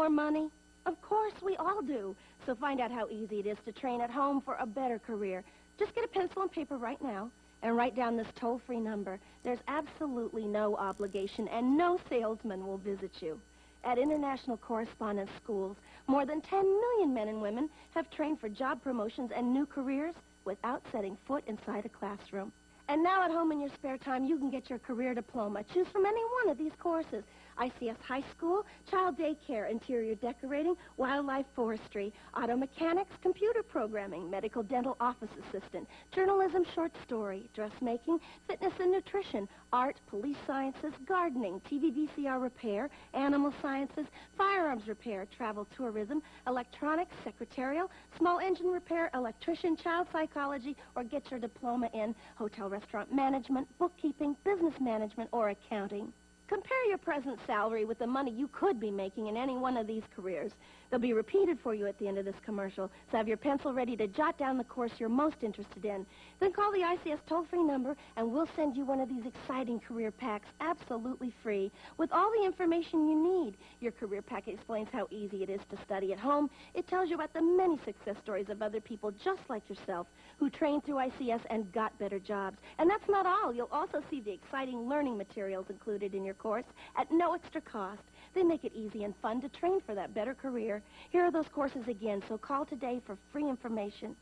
more money? Of course, we all do. So find out how easy it is to train at home for a better career. Just get a pencil and paper right now and write down this toll-free number. There's absolutely no obligation, and no salesman will visit you. At International Correspondence Schools, more than 10 million men and women have trained for job promotions and new careers without setting foot inside a classroom. And now at home in your spare time, you can get your career diploma. Choose from any one of these courses. ICS High School, Child Daycare, Interior Decorating, Wildlife Forestry, Auto Mechanics, Computer Programming, Medical Dental Office Assistant, Journalism Short Story, Dressmaking, Fitness and Nutrition, Art, Police Sciences, Gardening, TV VCR Repair, Animal Sciences, Firearms Repair, Travel Tourism, Electronics, Secretarial, Small Engine Repair, Electrician, Child Psychology, or get your diploma in Hotel Restaurant Management, Bookkeeping, Business Management, or Accounting. Compare your present salary with the money you could be making in any one of these careers. They'll be repeated for you at the end of this commercial, so have your pencil ready to jot down the course you're most interested in. Then call the ICS toll-free number, and we'll send you one of these exciting career packs absolutely free with all the information you need. Your career pack explains how easy it is to study at home. It tells you about the many success stories of other people just like yourself who trained through ICS and got better jobs. And that's not all. You'll also see the exciting learning materials included in your course at no extra cost. They make it easy and fun to train for that better career. Here are those courses again, so call today for free information.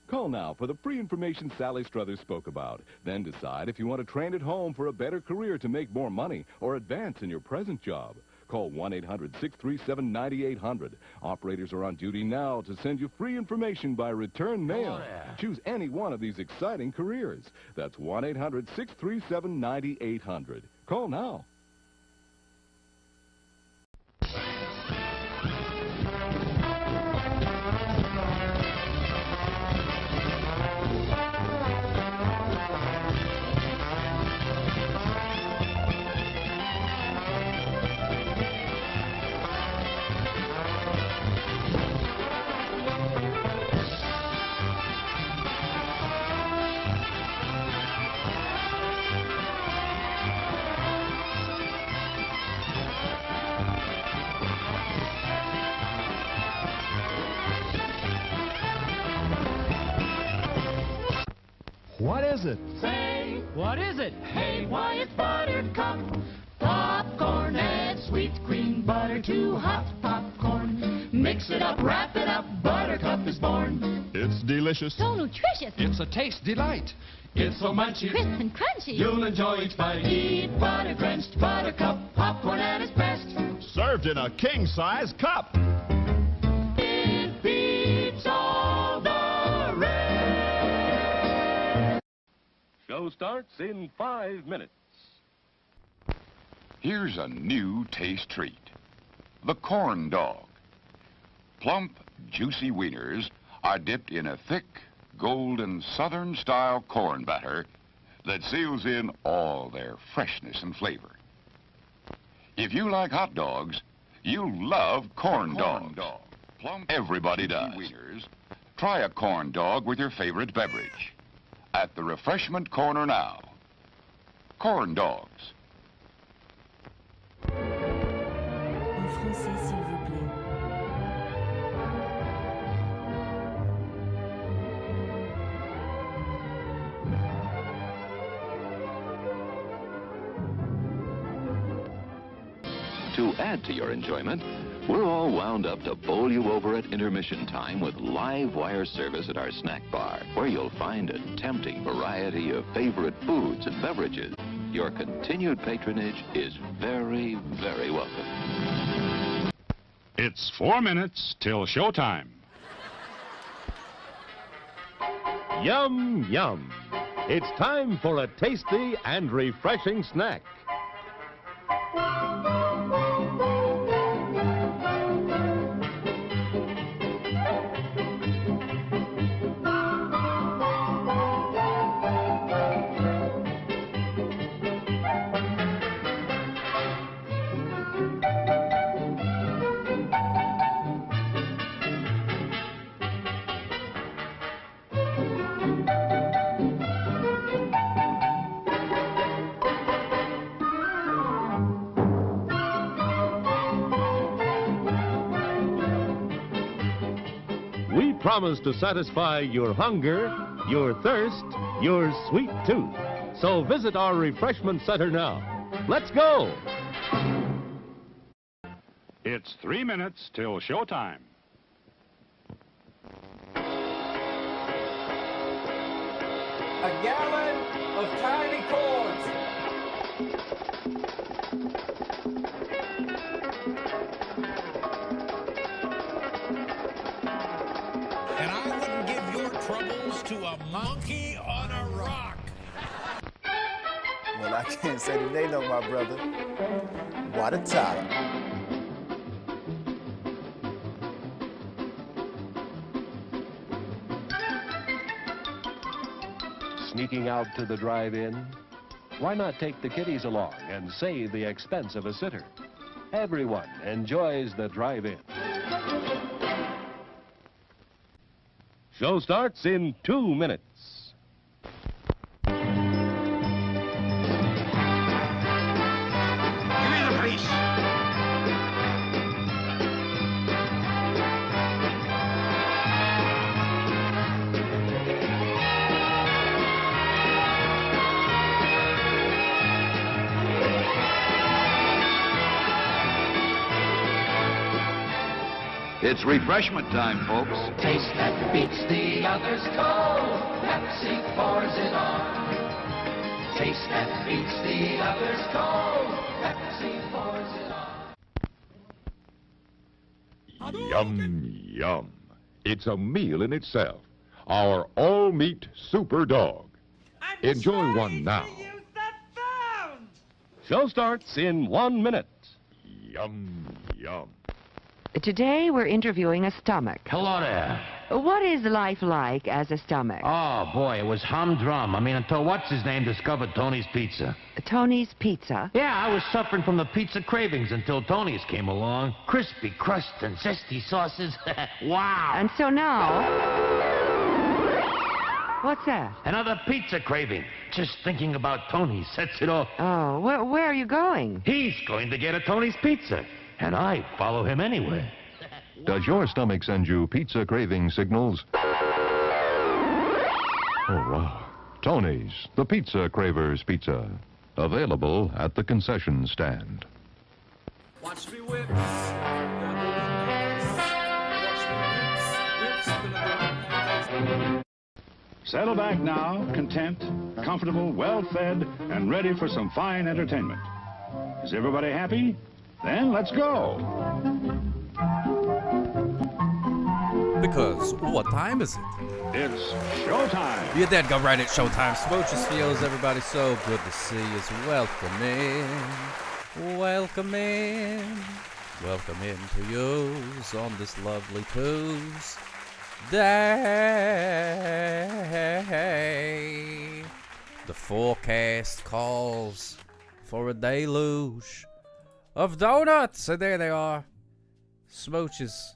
Call now for the free information Sally Struthers spoke about. Then decide if you want to train at home for a better career to make more money or advance in your present job. Call 1-800-637-9800. Operators are on duty now to send you free information by return mail. Oh, yeah. Choose any one of these exciting careers. That's 1-800-637-9800. Call now. What is it? Say, What is it? hey, why it's Buttercup. Popcorn and sweet cream butter to hot popcorn. Mix it up, wrap it up, Buttercup is born. It's delicious. So nutritious. It's a taste delight. It's so munchy, Crisp and crunchy. you'll enjoy each bite. Eat butter-drenched Buttercup, popcorn at its best. Served in a king-size cup. It beats all the rest. Show starts in 5 minutes. Here's a new taste treat. The corn dog. Plump, juicy wieners are dipped in a thick, golden Southern-style corn batter that seals in all their freshness and flavor. If you like hot dogs, you'll love corn dogs. Plump, everybody does. Wieners. Try a corn dog with your favorite beverage. At the refreshment corner now. Corn dogs. En français, s'il vous plaît. To add to your enjoyment, we're all wound up to bowl you over at intermission time with live wire service at our snack bar, where you'll find a tempting variety of favorite foods and beverages. Your continued patronage is very, very welcome. It's 4 minutes till showtime. Yum, yum. It's time for a tasty and refreshing snack. promise to satisfy your hunger, your thirst, your sweet tooth. So visit our refreshment center now. Let's go! It's 3 minutes till showtime. A gallon of tiny corns. And I wouldn't give your troubles to a monkey on a rock. Well, I can't say that they know my brother. What a Tyler. Sneaking out to the drive-in? Why not take the kiddies along and save the expense of a sitter? Everyone enjoys the drive-in. Show starts in 2 minutes. Give me the police. It's refreshment time, folks. Taste that beats the others cold. Pepsi pours it on. Taste that beats the others cold. Pepsi pours it on. Yum, yum. It's a meal in itself. Our all-meat super dog. Enjoy one now. Show starts in 1 minute. Yum, yum. Today we're interviewing a stomach. Hello there. What is life like as a stomach? Oh, boy, it was humdrum. I mean, until what's-his-name discovered Tony's Pizza. Tony's Pizza? Yeah, I was suffering from the pizza cravings until Tony's came along. Crispy crust and zesty sauces. Wow. And so now... What's that? Another pizza craving. Just thinking about Tony's sets it off. Oh, where are you going? He's going to get a Tony's Pizza. And I follow him anyway. Does your stomach send you pizza craving signals? Oh, wow. Tony's, the Pizza Cravers Pizza. Available at the concession stand. Watch me whip. Gonna go in Watch me whips. Settle back now, content, comfortable, well-fed, and ready for some fine entertainment. Is everybody happy? Then let's go. Because what time is it? It's showtime. You did go right at showtime. Smooches feels everybody so good to see us. Welcome in. Welcome in. Welcome in to yous on this lovely Tuesday. The forecast calls for a deluge of donuts, and there they are. Smooches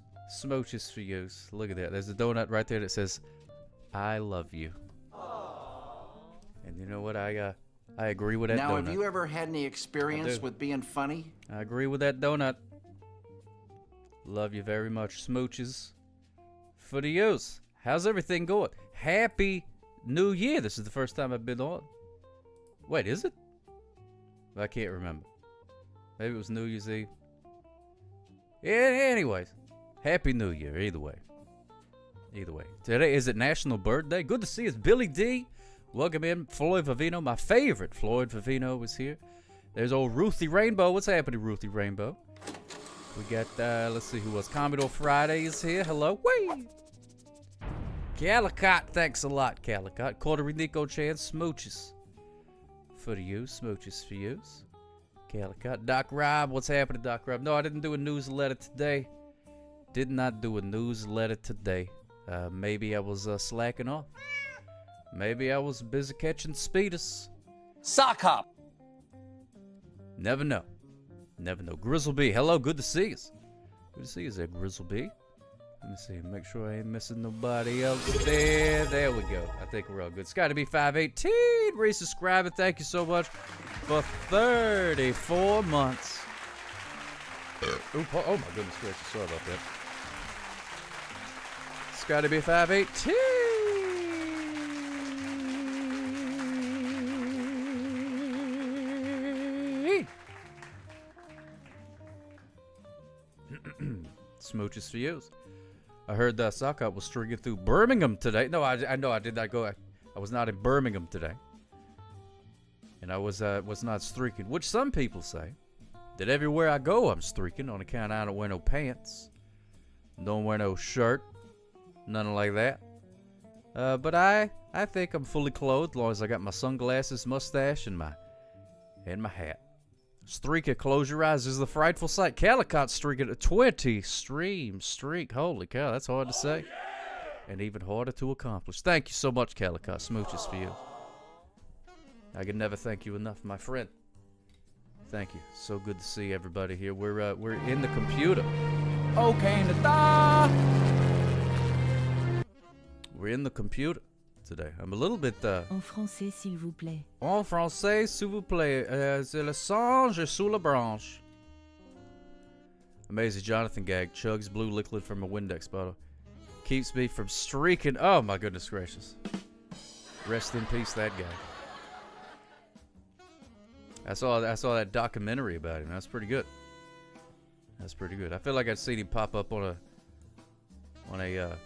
for you. Look at that. There's a donut right there that says, "I love you." And you know what? I agree with that donut. Now, have you ever had any experience with being funny? I agree with that donut. Love you very much. Smooches for the use. How's everything going? Happy New Year. This is the first time I've been on. Wait, is it? I can't remember. Maybe it was New Year's Eve. Yeah, anyways, Happy New Year, either way. Either way. Today, is it National Bird Day? Good to see us. Billy D. Welcome in. Floyd Vivino, my favorite Floyd Vivino is here. There's old Ruthie Rainbow. What's happening, Ruthie Rainbow? We got, let's see who else. Commodore Friday is here. Hello. Whee! Calicott, thanks a lot, Calicott. Cordery Nico Chan, smooches. For you, smooches for you. Calicott. Doc Rob, what's happening, Doc Rob? No, I didn't do a newsletter today. Did not do a newsletter today. Maybe I was slacking off. Maybe I was busy catching speeders. Sock hop. Never know. Never know. Grizzle B, hello, good to see us. Good to see you there, Grizzle B. Let me see, make sure I ain't missing nobody else there. There we go. I think we're all good. Scotty B 518, resubscribing. Thank you so much for 34 months. Oh my goodness gracious, sorry about that. gotta be 518. Smooches for you. I heard that Saka was streaking through Birmingham today. No, I know I did not go. I was not in Birmingham today. And I was not streaking, which some people say that everywhere I go I'm streaking on account I don't wear no pants, don't wear no shirt, nothing like that. But I think I'm fully clothed as long as I got my sunglasses, mustache, and my hat. Streaker, close your eyes. This is the frightful sight. Calicut streaking a 20 streak. Holy cow, that's hard to say. And even harder to accomplish. Thank you so much, Calicut. Smooches for you. I can never thank you enough, my friend. Thank you. So good to see everybody here. We're in the computer. Okay, we're in the computer today. I'm a little bit En français, s'il vous plaît. En français, s'il vous plaît. C'est le singe sous la branche. Amazing Jonathan gag. Chugs blue liquid from a Windex bottle. Keeps me from streaking. Oh my goodness gracious. Rest in peace, that guy. I saw that documentary about him. That's pretty good. That's pretty good. I feel like I'd seen him pop up on a a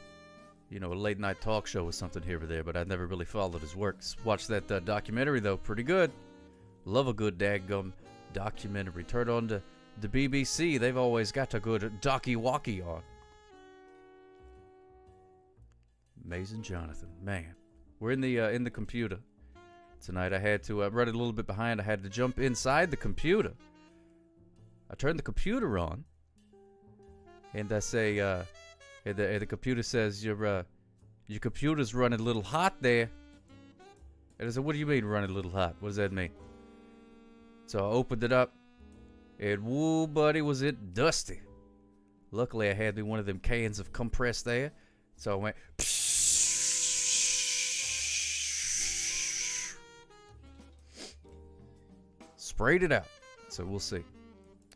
late night talk show or something here or there, but I never really followed his works. Watched that documentary though, pretty good. Love a good daggum documentary. Turn on to the BBC. They've always got a good docky-walkie on. Amazing Jonathan, man. We're in the computer tonight. I had to run a little bit behind. I had to jump inside the computer. I turned the computer on, and I say, and the computer says your computer's running a little hot there. And I said, what do you mean running a little hot? What does that mean? So I opened it up, and woo, buddy, was it dusty. Luckily, I had me one of them cans of compressed air, so I went. Sprayed it out. So we'll see.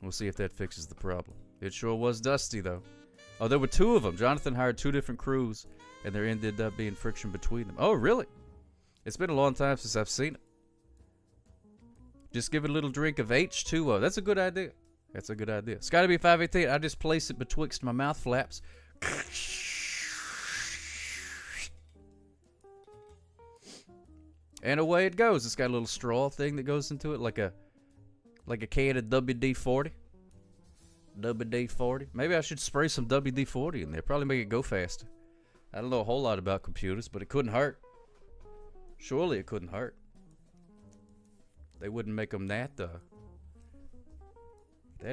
We'll see if that fixes the problem. It sure was dusty, though. Oh, there were two of them. Jonathan hired two different crews, and there ended up being friction between them. Oh, really? It's been a long time since I've seen it. Just give it a little drink of H2O. That's a good idea. That's a good idea. It's got to be 518. I just place it betwixt my mouth flaps. And away it goes. It's got a little straw thing that goes into it, like a can of WD-40. WD-40. Maybe I should spray some WD-40 in there. Probably make it go faster. I don't know a whole lot about computers, but it couldn't hurt. Surely it couldn't hurt. They wouldn't make them that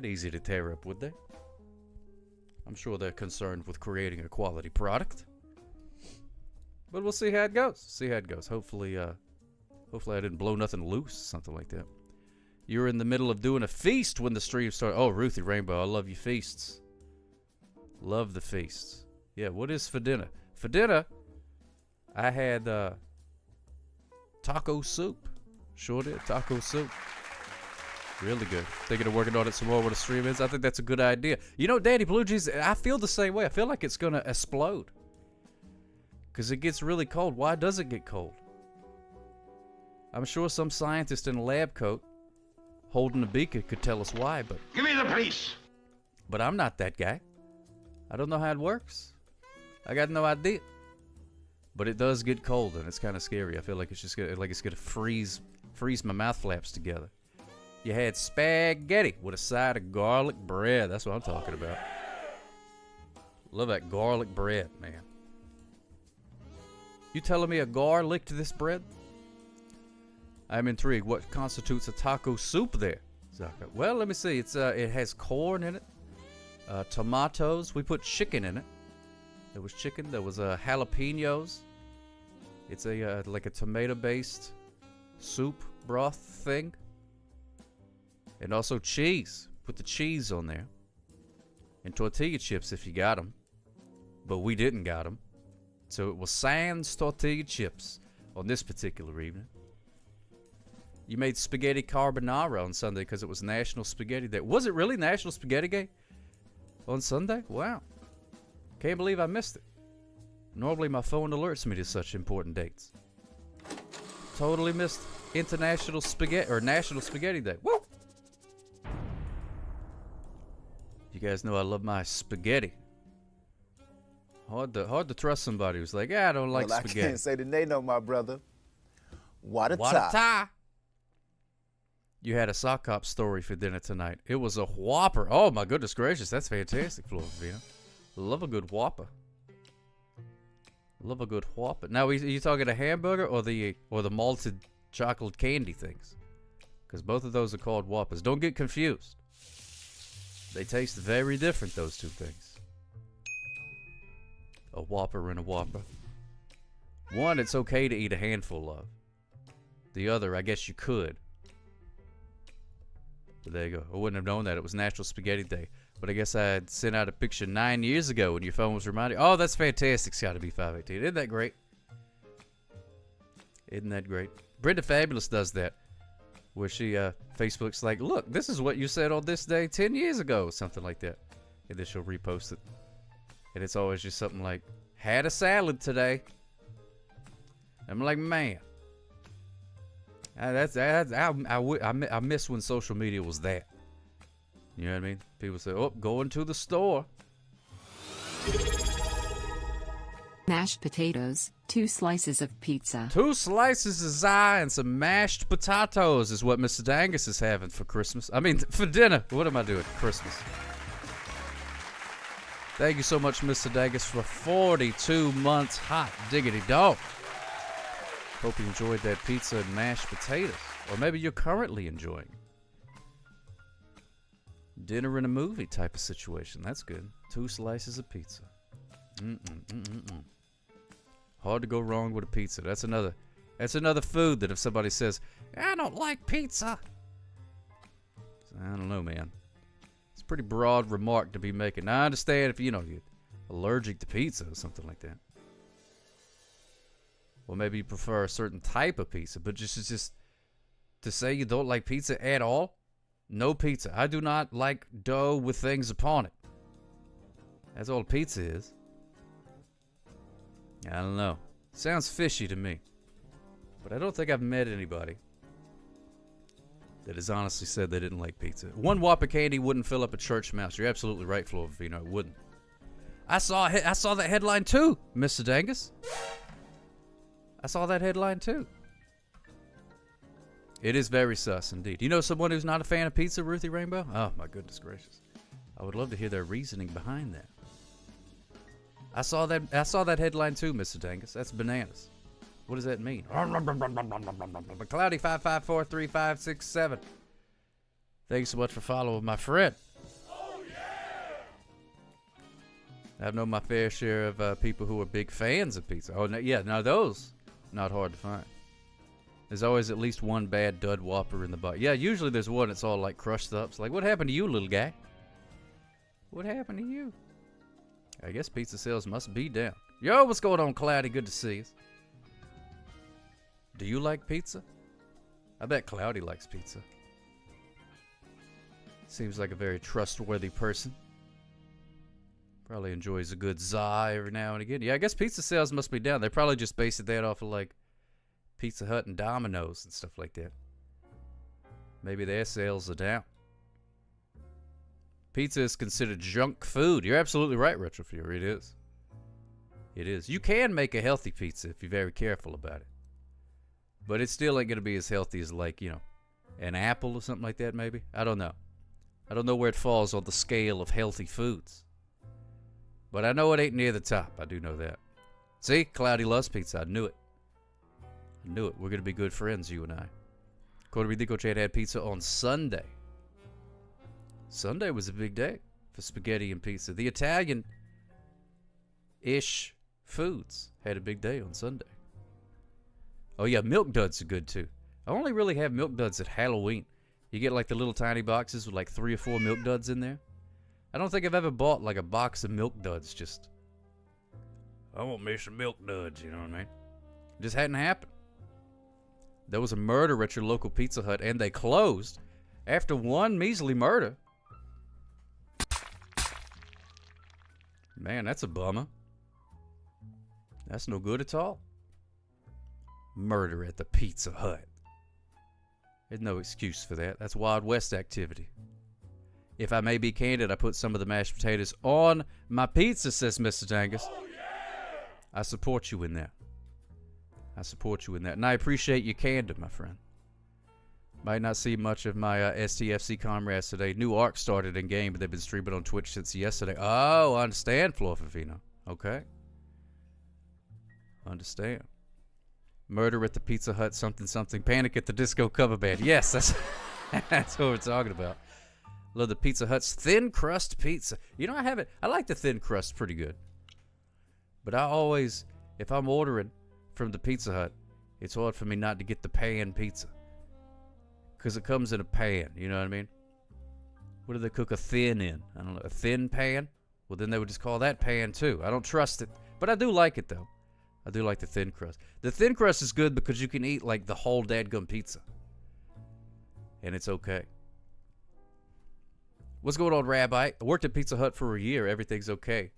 easy to tear up, would they? I'm sure they're concerned with creating a quality product. But we'll see how it goes. See how it goes. Hopefully I didn't blow nothing loose, something like that. You were in the middle of doing a feast when the stream started. Oh, Ruthie Rainbow, I love you feasts. Love the feasts. Yeah, what is for dinner? For dinner, I had taco soup. Sure did, taco soup. Really good. Thinking of working on it some more when the stream is. I think that's a good idea. You know, Danny Blue Jeans, I feel the same way. I feel like it's going to explode. Because it gets really cold. Why does it get cold? I'm sure some scientist in a lab coat holding a beaker could tell us why, but... Give me the police! But I'm not that guy. I don't know how it works. I got no idea. But it does get cold, and it's kind of scary. I feel like it's just gonna freeze my mouth flaps together. You had spaghetti with a side of garlic bread. That's what I'm talking about. Love that garlic bread, man. You telling me a garlic to this bread? I'm intrigued. What constitutes a taco soup there, Zaka? Well, let me see. It has corn in it, tomatoes. We put chicken in it. There was chicken. There was jalapenos. It's like a tomato-based soup broth thing, and also cheese. Put the cheese on there, and tortilla chips if you got them, but we didn't got them, so it was sans tortilla chips on this particular evening. You made spaghetti carbonara on Sunday because it was National Spaghetti Day. Was it really National Spaghetti Day on Sunday? Wow. Can't believe I missed it. Normally my phone alerts me to such important dates. Totally missed International Spaghetti, or National Spaghetti Day. Woo! You guys know I love my spaghetti. Hard to trust somebody who's like, yeah, I don't like spaghetti. I can't say the name, no, my brother. What a What a tie. You had a sock hop story for dinner tonight. It was a Whopper. Oh my goodness gracious, that's fantastic, Florvina. Love a good Whopper. Love a good Whopper. Now, are you talking a hamburger or the malted chocolate candy things? Because both of those are called Whoppers. Don't get confused. They taste very different, those two things. A Whopper and a Whopper. One, it's okay to eat a handful of. The other, I guess you could. But there you go. I wouldn't have known that. It was National Spaghetti Day. But I guess I had sent out a picture 9 years ago when your phone was reminding. Oh, that's fantastic, Scotty B518. Isn't that great? Isn't that great? Brenda Fabulous does that. Where she, Facebook's like, look, this is what you said on this day 10 years ago. Something like that. And then she'll repost it. And it's always just something like, had a salad today. I'm like, man. I miss when social media was that. You know what I mean? People say, oh, going to the store. Mashed potatoes, 2 slices of pizza. 2 slices of zai and some mashed potatoes is what Mr. Dangus is having for Christmas. I mean, for dinner. What am I doing? Christmas. Thank you so much, Mr. Dangus, for 42 months. Hot diggity dog. Hope you enjoyed that pizza and mashed potatoes. Or maybe you're currently enjoying it. Dinner and a movie type of situation. That's good. 2 slices of pizza. Hard to go wrong with a pizza. That's another food that if somebody says, I don't like pizza. I don't know, man. It's a pretty broad remark to be making. Now, I understand if, you're allergic to pizza or something like that. Or maybe you prefer a certain type of pizza. But just to say you don't like pizza at all? No pizza. I do not like dough with things upon it. That's all pizza is. I don't know. Sounds fishy to me. But I don't think I've met anybody that has honestly said they didn't like pizza. 1 Whopper candy wouldn't fill up a church mouse. You're absolutely right, Florvino. It wouldn't. I saw that headline too, Mr. Dangus. I saw that headline too. It is very sus indeed. You know someone who's not a fan of pizza, Ruthie Rainbow? Oh my goodness gracious. I would love to hear their reasoning behind that. I saw that headline too, Mr. Dangus. That's bananas. What does that mean? Cloudy 5543567. Thanks so much for following my friend. Oh yeah. I've known my fair share of people who are big fans of pizza. Oh yeah, now those not hard to find. There's always at least one bad dud Whopper in the box. Yeah, usually there's one that's all like crushed up. It's like, what happened to you, little guy? What happened to you? I guess pizza sales must be down. Yo, what's going on, Cloudy? Good to see you. Do you like pizza? I bet Cloudy likes pizza. Seems like a very trustworthy person. Probably enjoys a good za every now and again. Yeah, I guess pizza sales must be down. They probably just based that off of like Pizza Hut and Domino's and stuff like that. Maybe their sales are down. Pizza is considered junk food. You're absolutely right, Retrofury. It is. It is. You can make a healthy pizza if you're very careful about it. But it still ain't going to be as healthy as like, an apple or something like that maybe. I don't know. I don't know where it falls on the scale of healthy foods. But I know it ain't near the top. I do know that. See? Cloudy loves pizza. I knew it. I knew it. We're going to be good friends, you and I. Quarter Rico Chad had pizza on Sunday. Sunday was a big day for spaghetti and pizza. The Italian-ish foods had a big day on Sunday. Oh, yeah, Milk Duds are good, too. I only really have Milk Duds at Halloween. You get, like, the little tiny boxes with, like, 3 or 4 Milk Duds in there. I don't think I've ever bought, like, a box of Milk Duds just... I want me some Milk Duds, you know what I mean? It just hadn't happened. There was a murder at your local Pizza Hut, and they closed after one measly murder. Man, that's a bummer. That's no good at all. Murder at the Pizza Hut. There's no excuse for that. That's Wild West activity. If I may be candid, I put some of the mashed potatoes on my pizza, says Mr. Dangus. Oh, yeah! I support you in that. I support you in that. And I appreciate your candor, my friend. Might not see much of my STFC comrades today. New arc started in game, but they've been streaming on Twitch since yesterday. Oh, I understand, Florfafino. Okay. Understand. Murder at the Pizza Hut, something, something. Panic at the Disco cover band. Yes, that's what we're talking about. Love the Pizza Hut's thin crust pizza. You know, I like the thin crust pretty good. But I always, if I'm ordering from the Pizza Hut, it's hard for me not to get the pan pizza. Because it comes in a pan, you know what I mean? What do they cook a thin in? I don't know, a thin pan? Well, then they would just call that pan too. I don't trust it. But I do like it, though. I do like the thin crust. The thin crust is good because you can eat, like, the whole dadgum pizza. And it's okay. What's going on, Rabbi? I worked at Pizza Hut for a year. Everything's okay.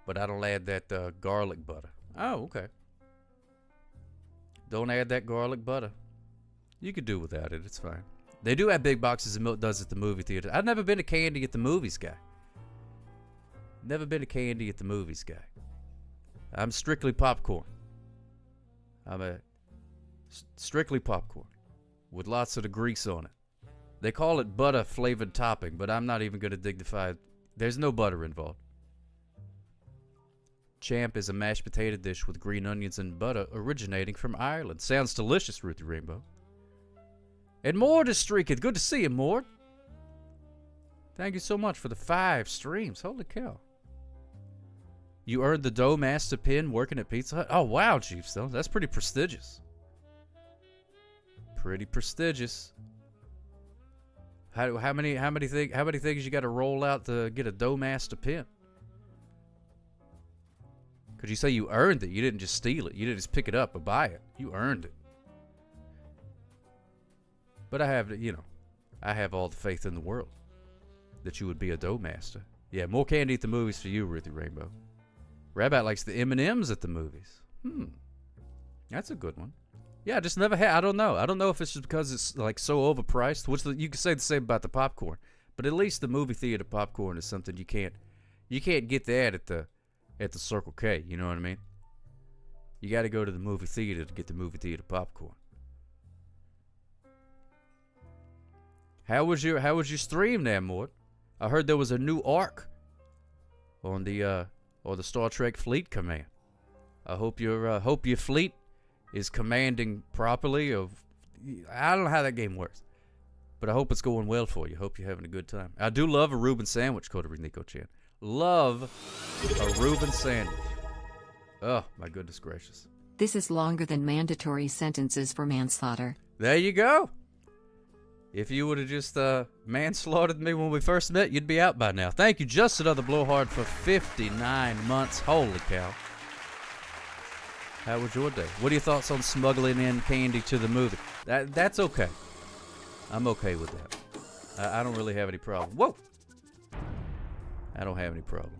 But I don't add that garlic butter. Oh, okay. Don't add that garlic butter. You could do without it. It's fine. They do have big boxes of Milk Duds at the movie theater. I've never been a candy at the movies guy. Never been a candy at the movies guy. I'm strictly popcorn. I'm a strictly popcorn with lots of the grease on it. They call it butter-flavored topping, but I'm not even going to dignify it. There's no butter involved. Champ is a mashed potato dish with green onions and butter originating from Ireland. Sounds delicious, Ruthie Rainbow. And Mord is streaking. Good to see you, Mord. Thank you so much for the 5 streams. Holy cow. You earned the Dough Master pin working at Pizza Hut? Oh, wow, Chiefstone. That's pretty prestigious. Pretty prestigious. How many things you got to roll out to get a Dough Master pin? Because you say you earned it. You didn't just steal it. You didn't just pick it up or buy it. You earned it. But I have all the faith in the world that you would be a Dough Master. Yeah, more candy at the movies for you, Ruthie Rainbow. Rabbit likes the M&Ms at the movies. That's a good one. Yeah, I just never had. I don't know. I don't know if it's just because it's like so overpriced. You could say the same about the popcorn, but at least the movie theater popcorn is something you can't get that at the Circle K. You know what I mean? You got to go to the movie theater to get the movie theater popcorn. How was your stream there, Mort? I heard there was a new arc on the Star Trek Fleet Command. I hope your fleet is commanding properly. I don't know how that game works, but I hope it's going well for you. Hope you're having a good time. I do love a Reuben sandwich, Coda Nico Chan. Love a Reuben sandwich. Oh, my goodness gracious. This is longer than mandatory sentences for manslaughter. There you go. If you would have just manslaughtered me when we first met, you'd be out by now. Thank you, Just Another Blowhard, for 59 months. Holy cow. How was your day? What are your thoughts on smuggling in candy to the movie? That's okay. I'm okay with that. I don't really have any problem. Whoa! I don't have any problem.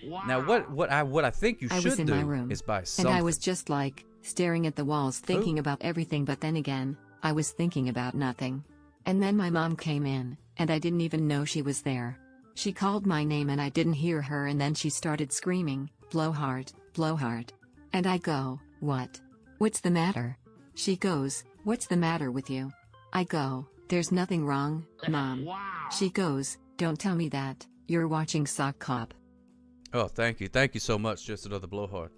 Wow. Now, what I think you should do is buy something. And I was just like, staring at the walls, thinking about everything, but then again, I was thinking about nothing. And then my mom came in, and I didn't even know she was there. She called my name and I didn't hear her, and then she started screaming, "Blowhard, Blowhard." And I go, "What? What's the matter?" She goes, "What's the matter with you?" I go, "There's nothing wrong, Mom." Wow. She goes, "Don't tell me that, you're watching Sock Cop." Oh, thank you. Thank you so much, Just Another Blowhard,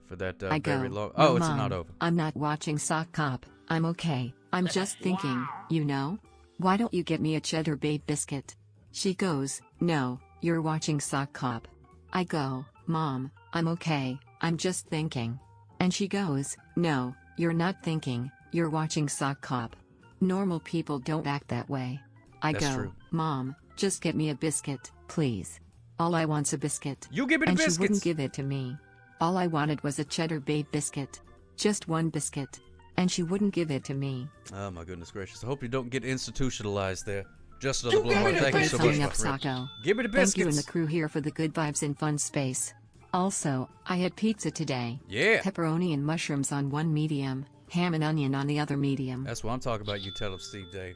for that I go, very long... Oh, it's Mom, not over. I'm not watching Sock Cop. I'm okay. I'm just thinking, you know? Why don't you get me a Cheddar Bay biscuit? She goes, "No, you're watching Sock Cop." I go, "Mom, I'm okay. I'm just thinking." And she goes, "No, you're not thinking. You're watching Sock Cop. Normal people don't act that way." I That's go, true. "Mom, just get me a biscuit, please. All I want's a biscuit." You give me the and biscuits. She wouldn't give it to me. All I wanted was a Cheddar Bay biscuit. Just one biscuit. And she wouldn't give it to me. Oh my goodness gracious. I hope you don't get institutionalized there. Just Another Blowhard. Thank you so much, my friend. Sacco. Give me the biscuits. Thank you and the crew here for the good vibes in fun space. Also, I had pizza today. Yeah. Pepperoni and mushrooms on one medium, ham and onion on the other medium. That's what I'm talking about, you tell him, Steve Dave.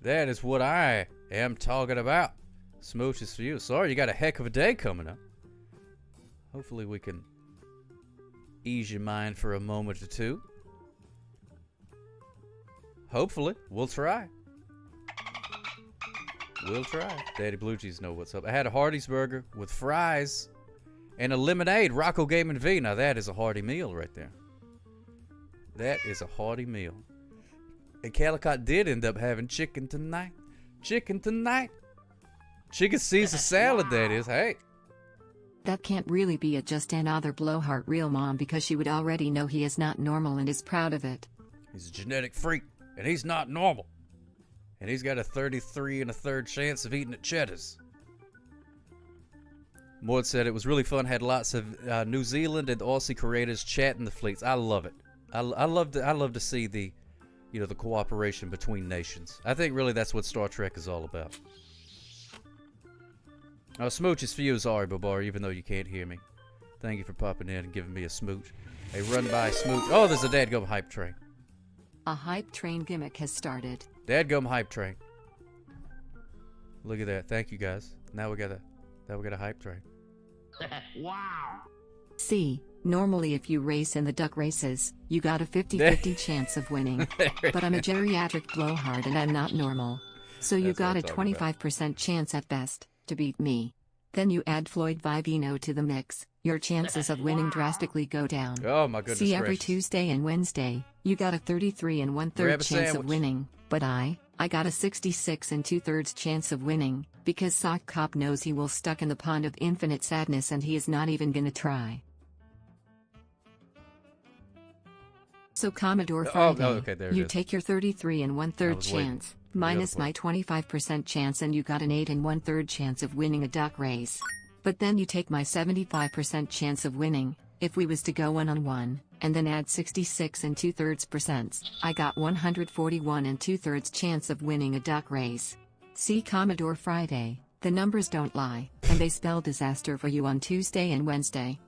That is what I am talking about. Smooches for you. Sorry, you got a heck of a day coming up. Hopefully we can ease your mind for a moment or two. Hopefully. We'll try. We'll try. Daddy Blue Cheese know what's up. I had a Hardee's burger with fries and a lemonade. Rocco Game and V. Now that is a hearty meal right there. That is a hearty meal. And Calicott did end up having chicken tonight. Chicken tonight. Chicken Caesar salad, that is. Hey. That can't really be a just another blowhard real mom because she would already know he is not normal and is proud of it. He's a genetic freak, and he's not normal. And he's got a 33 1/3 chance of eating at Cheddar's. Maud said it was really fun. Had lots of New Zealand and Aussie creators chatting the fleets. I love it. I love to see the, the cooperation between nations. I think really that's what Star Trek is all about. Smooch is for you, Zari Bobari, even though you can't hear me. Thank you for popping in and giving me a smooch. A run-by smooch. Oh, there's a dadgum hype train. A hype train gimmick has started. Dadgum hype train. Look at that. Thank you, guys. Now we got a hype train. Wow. See, normally if you race in the duck races, you got a 50-50 chance of winning. But I'm a geriatric blowhard and I'm not normal. So you got a 25% chance at best to beat me. Then you add Floyd Vivino to the mix. Your chances of winning drastically go down. Oh my goodness. See, every Tuesday and Wednesday, you got a 33 1/3 chance of winning. But I got a 66 2/3 chance of winning, because Sock Cop knows he will stuck in the pond of infinite sadness and he is not even gonna try. So Commodore Friday, okay, there it you is. take your 33 1/3 chance, minus my 25% chance, and you got an 8 1/3 chance of winning a duck race. But then you take my 75% chance of winning, if we was to go 1-on-1, and then add 66 2/3%, I got 141 2/3 chance of winning a duck race. See Commodore Friday, the numbers don't lie, and they spell disaster for you on Tuesday and Wednesday.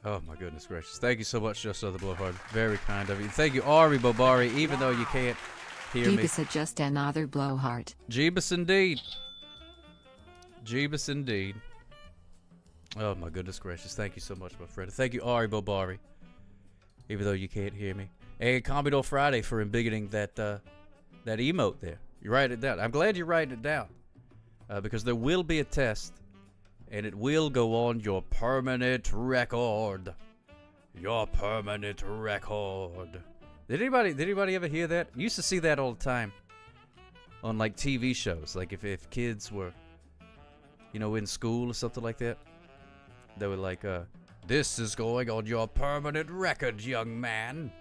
Oh my goodness gracious. Thank you so much, Just Other Blowhard. Very kind of you. Thank you, Ari Bobari, even though you can't hear me. Jeebus just another blowhard. Jeebus indeed. Jeebus indeed. Oh my goodness gracious. Thank you so much, my friend. Thank you, Ari Bobari, even though you can't hear me. And Commodore Friday for embiggening that emote there. You write it down. I'm glad you write it down. Because there will be a test, and it will go on your permanent record. Your permanent record. Did anybody ever hear that? You used to see that all the time on like TV shows. Like if kids were, in school or something like that, they were like, this is going on your permanent record, young man.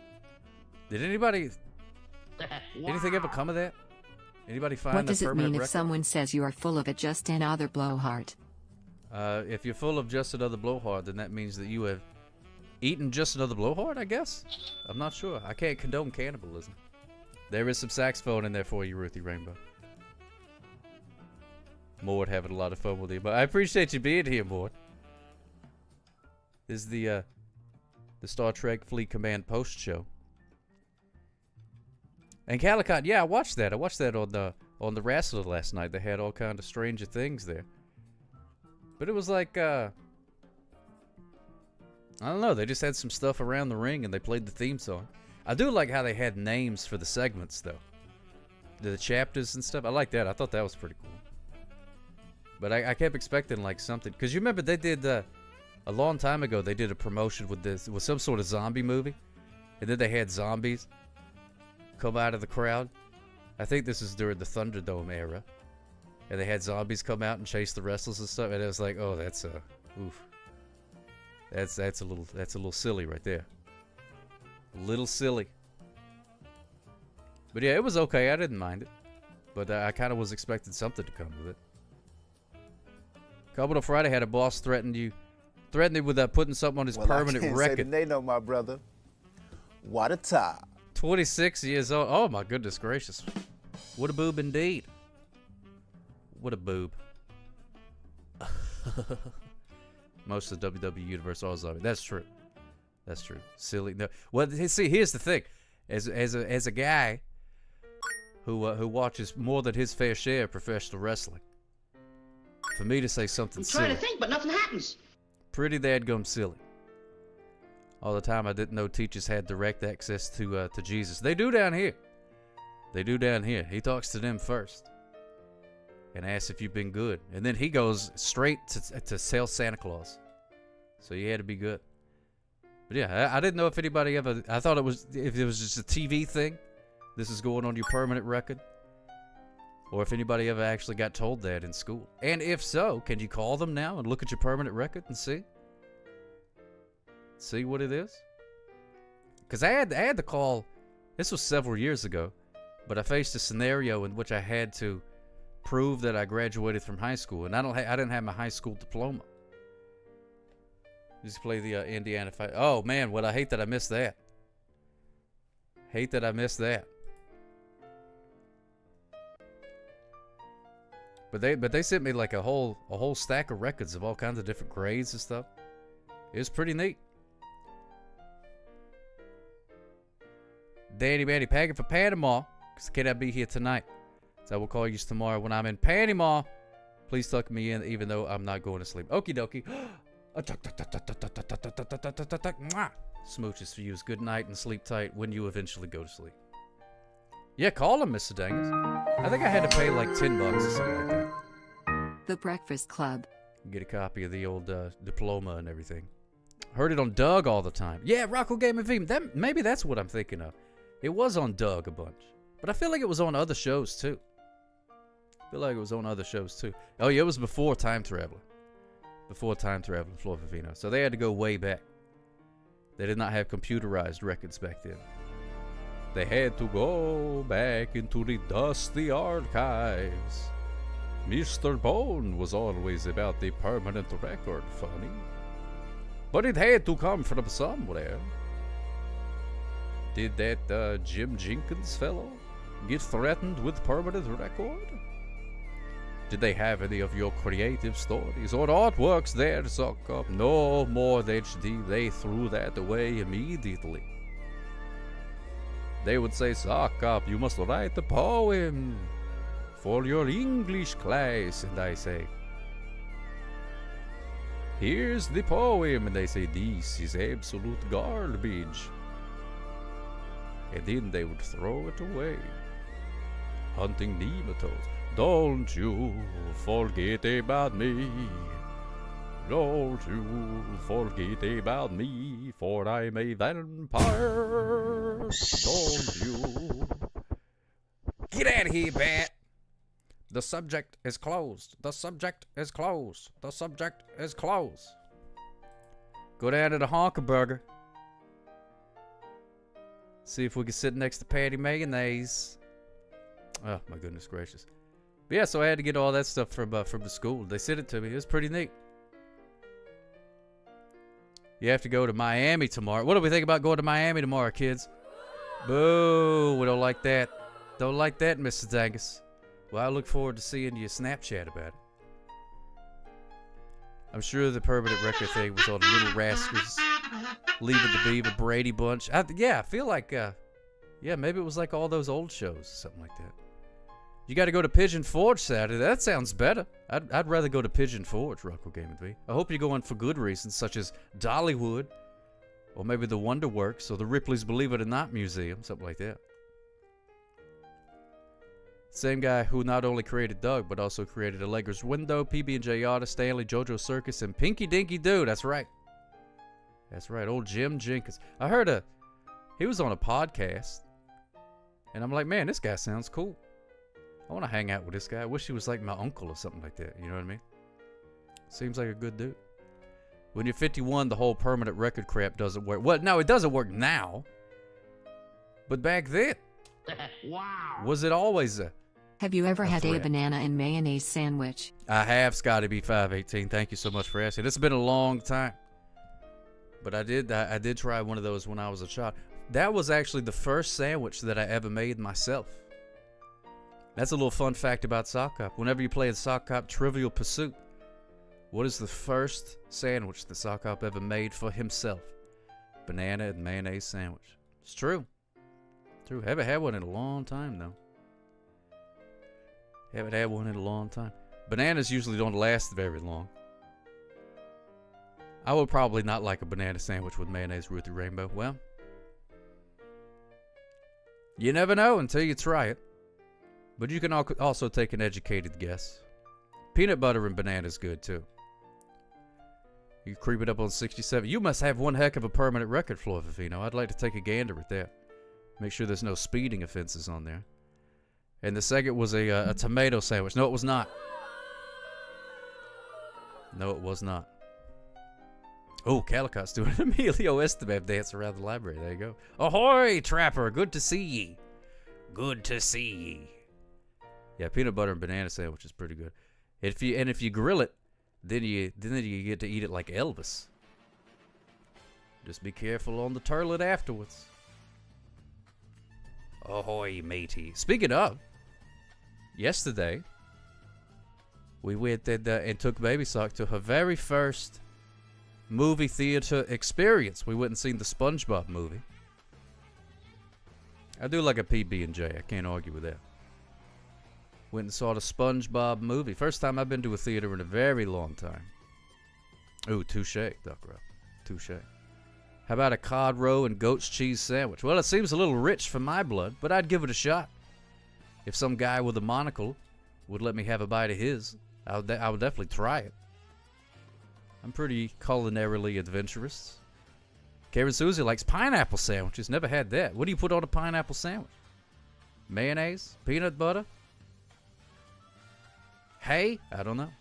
Did anything ever come of that? Anybody find What does it mean if record? someone says you are full of it just another blowhard? If you're full of just another blowhard, then that means that you have eaten just another blowhard, I guess? I'm not sure. I can't condone cannibalism. There is some saxophone in there for you, Ruthie Rainbow. Mort having a lot of fun with you, but I appreciate you being here, Mort. This is the Star Trek Fleet Command post show. And Calicott, yeah, I watched that. I watched that on the Wrestler last night. They had all kind of Stranger Things there. But it was like, I don't know, they just had some stuff around the ring and they played the theme song. I do like how they had names for the segments, though. The chapters and stuff. I like that. I thought that was pretty cool. But I kept expecting like something. Because you remember they did, a long time ago, they did a promotion with some sort of zombie movie. And then they had zombies come out of the crowd. I think this is during the Thunderdome era. And they had zombies come out and chase the wrestlers and stuff. And it was like, oh, that's oof. That's a little silly right there. A little silly. But yeah, it was okay. I didn't mind it. But I kind of was expecting something to come with it. Commodore Friday had a boss threaten you with putting something on his permanent I can't record. Say the name, no, my brother. What a time. 26 years old. Oh my goodness gracious. What a boob indeed. What a boob. Most of the WWE universe are zombie. That's true. That's true. Silly. No. Well, see, here's the thing. As a guy who watches more than his fair share of professional wrestling, for me to say something silly, trying to think, but nothing happens. pretty dadgum silly. All the time I didn't know teachers had direct access to Jesus. They do down here. They do down here. He talks to them first and asks if you've been good, and then he goes straight to sell Santa Claus. So you had to be good. But yeah, I didn't know if anybody ever. I thought if it was just a TV thing. This is going on your permanent record, or if anybody ever actually got told that in school. And if so, can you call them now and look at your permanent record and see what it is? Because I had to call. This was several years ago, but I faced a scenario in which I had to prove that I graduated from high school, and I didn't have my high school diploma. Just play the Indiana fight. Oh man, what I hate that I missed that. Hate that I missed that. But they sent me like a whole stack of records of all kinds of different grades and stuff. It was pretty neat. Danny Manny packing for Panama, because can I be here tonight? So I will call you tomorrow when I'm in Panama. Please tuck me in even though I'm not going to sleep. Okie dokie. Smooches for you. Good night and sleep tight when you eventually go to sleep. Yeah, call him, Mr. Dangus. I think I had to pay like $10 or something like that. The Breakfast Club. Get a copy of the old diploma and everything. Heard it on Doug all the time. Yeah, Rocco Game and V. Maybe that's what I'm thinking of. It was on Doug a bunch. But I feel like it was on other shows too. Oh yeah, it was before Time Traveler. Before Time Traveler, Floor Favino. So they had to go way back. They did not have computerized records back then. They had to go back into the dusty archives. Mr. Bone was always about the permanent record, funny. But it had to come from somewhere. Did that Jim Jenkins fellow get threatened with permanent record? Did they have any of your creative stories or artworks there to suck up? No more HD. They threw that away immediately. They would say, "Suck up, you must write a poem for your English class." And I say, "Here's the poem." And they say, "This is absolute garbage." And then they would throw it away. Hunting nematodes. Don't you forget about me. Don't you forget about me, for I'm a vampire. Don't you. Get out of here, Bat. The subject is closed. The subject is closed. The subject is closed. Go down to the Honker Burger. See if we can sit next to Patty Mayonnaise. Oh, my goodness gracious. But yeah, so I had to get all that stuff from the school. They sent it to me. It was pretty neat. You have to go to Miami tomorrow. What do we think about going to Miami tomorrow, kids? Boo. We don't like that. Don't like that, Mr. Dangus. Well, I look forward to seeing your Snapchat about it. I'm sure the permanent record thing was on Little Rascals, Leave It to Beaver, Brady Bunch. I feel like, maybe it was like all those old shows, something like that. You got to go to Pigeon Forge Saturday. That sounds better. I'd rather go to Pigeon Forge, Rocco Game and V. I hope you're going for good reasons, such as Dollywood, or maybe the Wonder Works, or the Ripley's Believe It or Not Museum, something like that. Same guy who not only created Doug, but also created Allegra's Window, PB&J Artist, Stanley, JoJo Circus, and Pinky Dinky Doo. That's right. That's right, old Jim Jenkins. I heard he was on a podcast, and I'm like, man, this guy sounds cool. I want to hang out with this guy. I wish he was like my uncle or something like that. You know what I mean? Seems like a good dude. When you're 51, the whole permanent record crap doesn't work. Well, no, it doesn't work now. But back then, Wow. was it always Have you ever had a threat? banana and mayonnaise sandwich? I have, Scotty B518. Thank you so much for asking. It's been a long time. But I did try one of those when I was a child. That was actually the first sandwich that I ever made myself. That's a little fun fact about Sock Cop. Whenever you play in Sock Cop Trivial Pursuit, What is the first sandwich that Sock Hop ever made for himself? Banana and mayonnaise sandwich. It's true. True. Haven't had one in a long time, though. Haven't had one in a long time. Bananas usually don't last very long. I would probably not like a banana sandwich with mayonnaise Ruthie Rainbow. Well, you never know until you try it. But you can also take an educated guess. Peanut butter and banana is good, too. You creep it up on 67. You must have one heck of a permanent record, Floor Vivino. I'd like to take a gander at that. Make sure there's no speeding offenses on there. And the second was a tomato sandwich. No, it was not. No, it was not. Oh, Calicot's doing an Emilio Estevez dance around the library. There you go. Ahoy, Trapper. Good to see ye. Good to see ye. Yeah, peanut butter and banana sandwich is pretty good. If you grill it, then you get to eat it like Elvis. Just be careful on the turlet afterwards. Ahoy, matey. Speaking of, yesterday we went and took Baby Sock to her very first movie theater experience. We went and seen the SpongeBob movie. I do like a PB&J. I can't argue with that. Went and saw the SpongeBob movie. First time I've been to a theater in a very long time. Ooh, touche, Duck Row. Touche. How about a cod roe and goat's cheese sandwich? Well, it seems a little rich for my blood, but I'd give it a shot. If some guy with a monocle would let me have a bite of his, I would definitely try it. I'm pretty culinarily adventurous. Karen Susie likes pineapple sandwiches. Never had that. What do you put on a pineapple sandwich? Mayonnaise? Peanut butter? Hey? I don't know.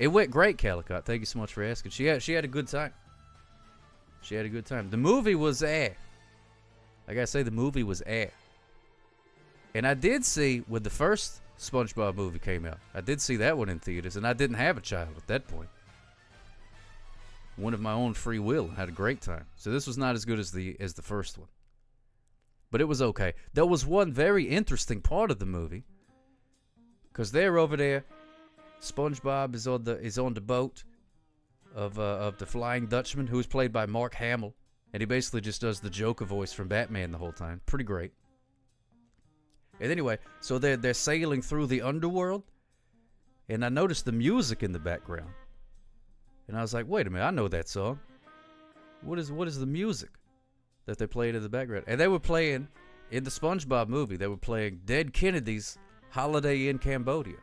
It went great, Calicott. Thank you so much for asking. She had a good time. She had a good time. The movie was I gotta say, the movie was And I did see, when the first SpongeBob movie came out, I did see that one in theaters, and I didn't have a child at that point. One of my own free will. Had a great time. So this was not as good as the first one. But it was okay. There was one very interesting part of the movie. Because they're over there. SpongeBob is on the boat of the Flying Dutchman, who's played by Mark Hamill. And he basically just does the Joker voice from Batman the whole time. Pretty great. And anyway, so they're sailing through the underworld. And I noticed the music in the background. And I was like, wait a minute, I know that song. What is the music that they played in the background? And they were playing, in the SpongeBob movie, they were playing Dead Kennedy's Holiday in Cambodia.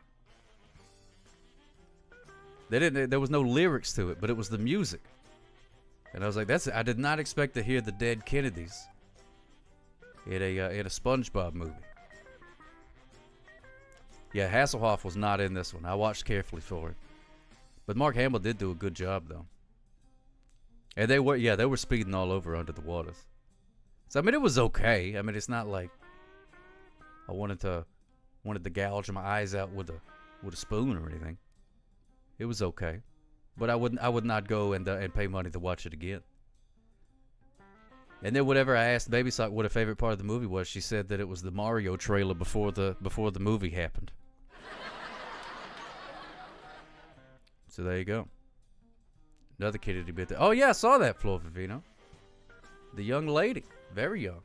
There was no lyrics to it, but it was the music. And I was like, I did not expect to hear the Dead Kennedys in a SpongeBob movie. Yeah, Hasselhoff was not in this one. I watched carefully for it. But Mark Hamill did do a good job, though. And they were speeding all over under the waters. So, I mean, it was okay. I mean, it's not like I wanted to gouge my eyes out with a spoon or anything. It was okay. But I would not go and pay money to watch it again. And then whenever I asked Baby Sock what her favorite part of the movie was, she said that it was the Mario trailer before the movie happened. So there you go. Another kid bit there. Oh yeah, I saw that, Flor Vivino. The young lady. Very young.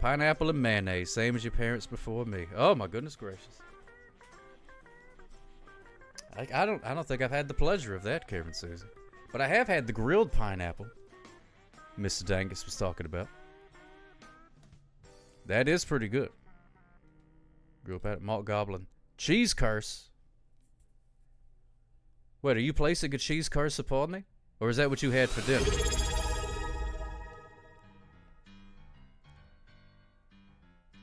Pineapple and mayonnaise, same as your parents before me. Oh my goodness gracious. I don't think I've had the pleasure of that, Karen Susie. But I have had the grilled pineapple Mr. Dangus was talking about. That is pretty good. Grilled pineapple, malt goblin. Cheese curse. Wait, are you placing a cheese curse upon me? Or is that what you had for dinner?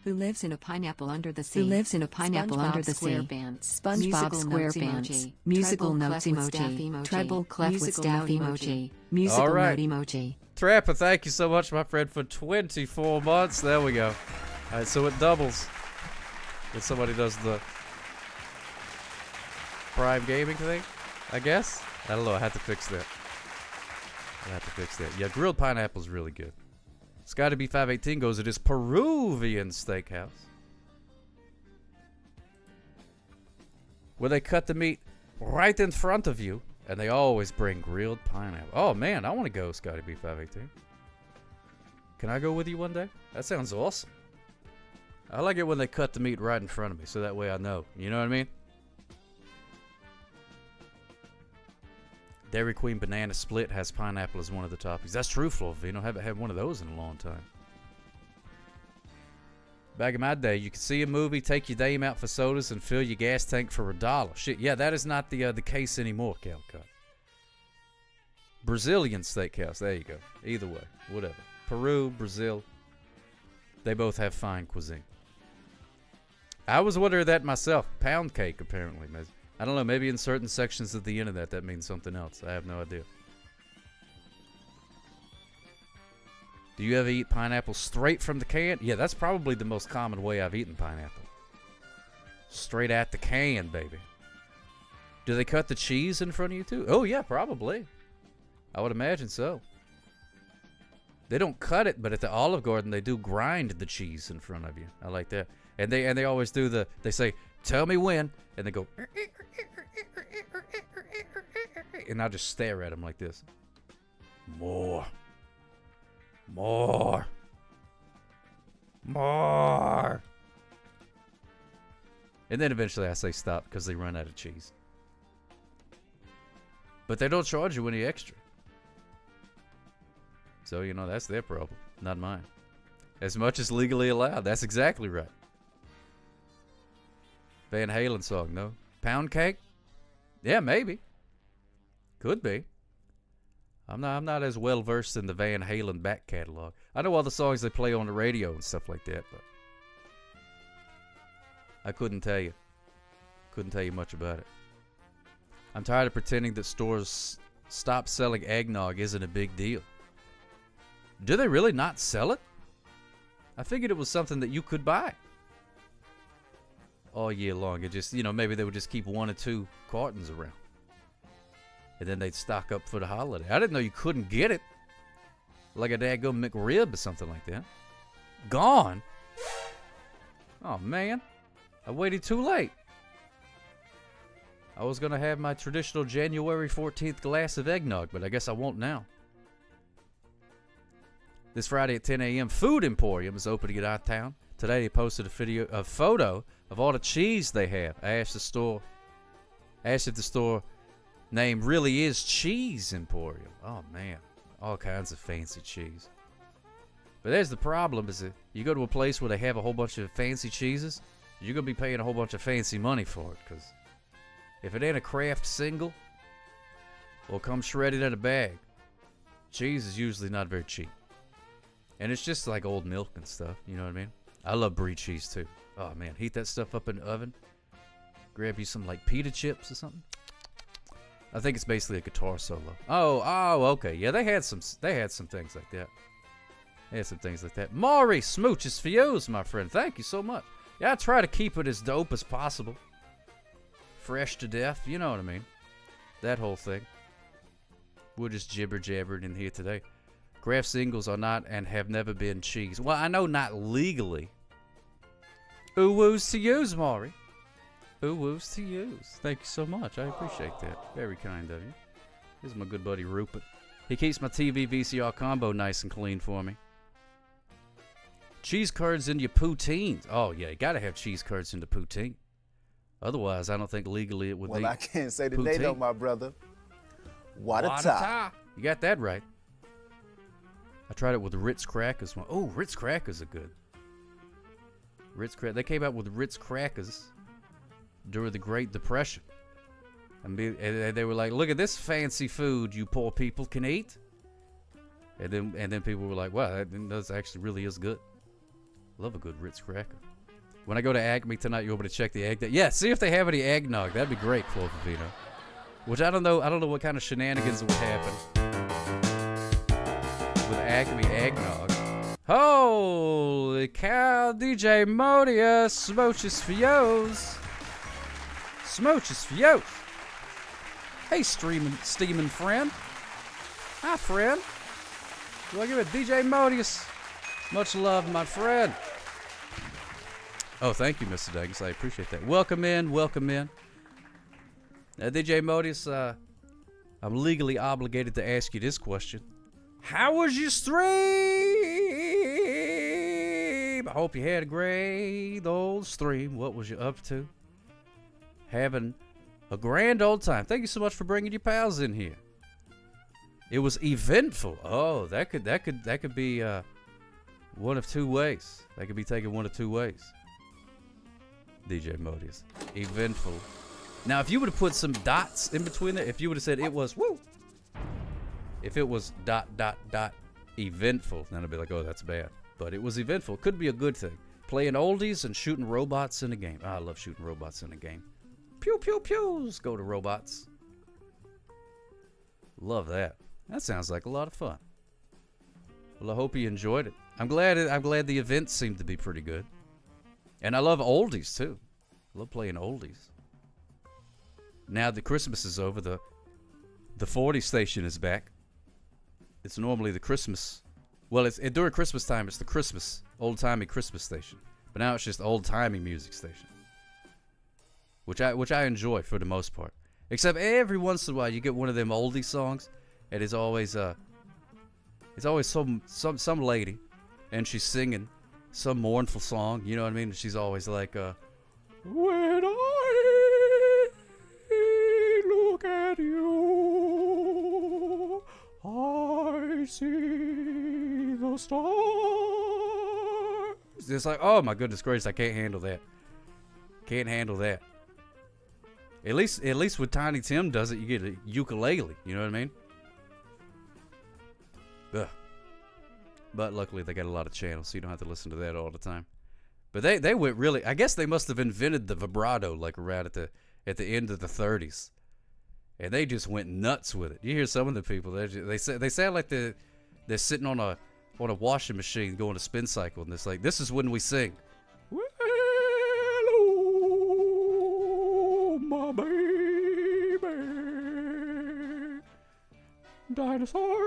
Who lives in a pineapple under the sea? Who lives in a pineapple under the sea? SpongeBob SquarePants. Musical notes emoji. Treble clef with staff emoji. Musical note emoji. Trapper, thank you so much, my friend, for 24 months. There we go. All right, so it doubles when somebody does the Prime Gaming thing, I guess. I don't know. I have to fix that. Yeah, grilled pineapple is really good. Scotty B518 goes, it is Peruvian steakhouse, where they cut the meat right in front of you. And they always bring grilled pineapple. Oh, man, I want to go, Scotty B518. Can I go with you one day? That sounds awesome. I like it when they cut the meat right in front of me, so that way I know. You know what I mean? Dairy Queen Banana Split has pineapple as one of the toppings. That's true, Flovino. Haven't had one of those in a long time. Back in my day, you could see a movie, take your dame out for sodas, and fill your gas tank for $1. Shit, yeah, that is not the case anymore, Calcutta. Brazilian steakhouse, there you go. Either way, whatever. Peru, Brazil, they both have fine cuisine. I was wondering that myself. Pound cake, apparently. I don't know, maybe in certain sections of the internet that means something else. I have no idea. Do you ever eat pineapple straight from the can? Yeah, that's probably the most common way I've eaten pineapple. Straight out the can, baby. Do they cut the cheese in front of you too? Oh yeah, probably. I would imagine so. They don't cut it, but at the Olive Garden they do grind the cheese in front of you. I like that. And they always do they say, "Tell me when," and they go, and I just stare at them like this. More. More. More. And then eventually I say stop because they run out of cheese. But they don't charge you any extra. So, you know, that's their problem, not mine. As much as legally allowed. That's exactly right. Van Halen song, no? Pound cake? Yeah, maybe. Could be. I'm not as well versed in the Van Halen back catalog. I know all the songs they play on the radio and stuff like that, but I couldn't tell you. Couldn't tell you much about it. I'm tired of pretending that stores stop selling eggnog isn't a big deal. Do they really not sell it? I figured it was something that you could buy all year long. It just, you know, maybe they would just keep 1 or 2 cartons around. And then they'd stock up for the holiday. I didn't know you couldn't get it. Like a daggum McRib or something like that. Gone? Oh, man. I waited too late. I was going to have my traditional January 14th glass of eggnog, but I guess I won't now. This Friday at 10 a.m., Food Emporium is opening in our town. Today they posted a photo of all the cheese they have. I asked if the store name really is Cheese Emporium. Oh, man. All kinds of fancy cheese. But there's the problem, is that you go to a place where they have a whole bunch of fancy cheeses, you're going to be paying a whole bunch of fancy money for it, because if it ain't a Kraft single or comes shredded in a bag, cheese is usually not very cheap. And it's just like old milk and stuff, you know what I mean? I love brie cheese too. Oh man, heat that stuff up in the oven. Grab you some like pita chips or something. I think it's basically a guitar solo. Oh, okay. Yeah, they had some things like that. They had some things like that. Maury, smooches for yous, my friend. Thank you so much. Yeah, I try to keep it as dope as possible. Fresh to death, you know what I mean. That whole thing. We're just jibber-jabbering in here today. Kraft singles are not and have never been cheese. Well, I know not legally. Ooh-woos to yous, Maury. Ooh-woos to yous. Thank you so much. I appreciate that. Very kind of you. This is my good buddy Rupert. He keeps my TV VCR combo nice and clean for me. Cheese curds in your poutines. Oh, yeah, you got to have cheese curds in the poutine. Otherwise, I don't think legally it would be. Well, I can't say today, though, my brother. What a tie. You got that right. I tried it with Ritz crackers. Oh, Ritz crackers are good. They came out with Ritz crackers during the Great Depression. And they were like, look at this fancy food you poor people can eat. And then people were like, wow, that actually really is good. Love a good Ritz cracker. When I go to Acme tonight, you're able to check the egg. Yeah, see if they have any eggnog. That'd be great, Clovino. Which I don't know what kind of shenanigans would happen with Acme eggnog. Holy cow, DJ Modius, smooches for yos. Smooches for yos. Hey, steaming friend. Hi, friend. Do I give it DJ Modius? Much love, my friend. Oh, thank you, Mr. Daggins. I appreciate that. Welcome in, welcome in. DJ Modus, I'm legally obligated to ask you this question. How was your stream? I hope you had a great old stream. What was you up to? Having a grand old time. Thank you so much for bringing your pals in here. It was eventful. Oh, that could be one of two ways. That could be taken one of two ways. DJ Modus. Eventful. Now, if you would have put some dots in between it, if you would have said it was, woo, if it was ... eventful, then I'd be like, oh, that's bad. But it was eventful. Could be a good thing. Playing oldies and shooting robots in a game. Oh, I love shooting robots in a game. Pew, pew, pews. Go to robots. Love that. That sounds like a lot of fun. Well, I hope you enjoyed it. I'm glad the event seemed to be pretty good. And I love oldies, too. I love playing oldies. Now that Christmas is over, the 40 station is back. It's normally the Christmas. Well, during Christmas time, it's the Christmas, old-timey Christmas station. But now it's just old-timey music station. Which I enjoy for the most part. Except every once in a while you get one of them oldie songs, and it's always some lady, and she's singing some mournful song, you know what I mean? And she's always like, when I look at you, I see the stars. It's like, oh my goodness gracious, I can't handle that. Can't handle that. At least when Tiny Tim does it, you get a ukulele. You know what I mean? Ugh. But luckily they got a lot of channels, so you don't have to listen to that all the time. But they went really. I guess they must have invented the vibrato like around at the end of the 30s, and they just went nuts with it. You hear some of the people, they sound like they're sitting on a washing machine going a spin cycle, and it's like, this is when we sing. My baby, dinosaur.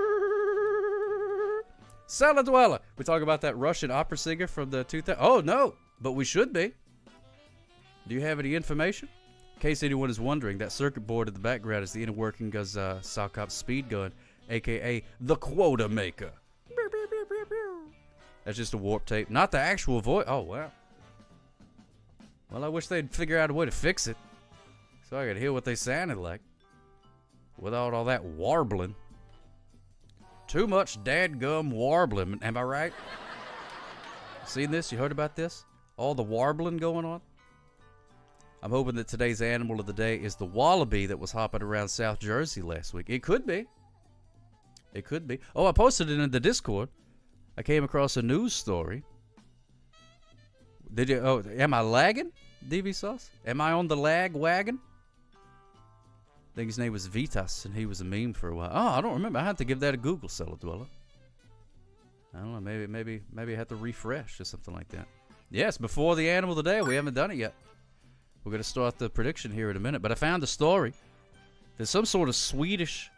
Cellar Dweller. We talk about that Russian opera singer from the 2000. Oh no, but we should be. Do you have any information? In case anyone is wondering, that circuit board in the background is the inner working of Socop's speed gun, aka the Quota Maker. That's just a warp tape, not the actual voice. Oh wow. Well, I wish they'd figure out a way to fix it, so I could hear what they sounded like without all that warbling. Too much dadgum warbling, am I right? Seen this? You heard about this? All the warbling going on? I'm hoping that today's animal of the day is the wallaby that was hopping around South Jersey last week. It could be. It could be. Oh, I posted it in the Discord. I came across a news story. Did you? Oh, am I lagging, DV Sauce? Am I on the lag wagon? I think his name was Vitas, and he was a meme for a while. Oh, I don't remember. I had to give that a Google, Cellar Dweller. I don't know. Maybe I have to refresh or something like that. Yes, before the animal of the day. We haven't done it yet. We're going to start the prediction here in a minute. But I found a story. There's some sort of Swiss.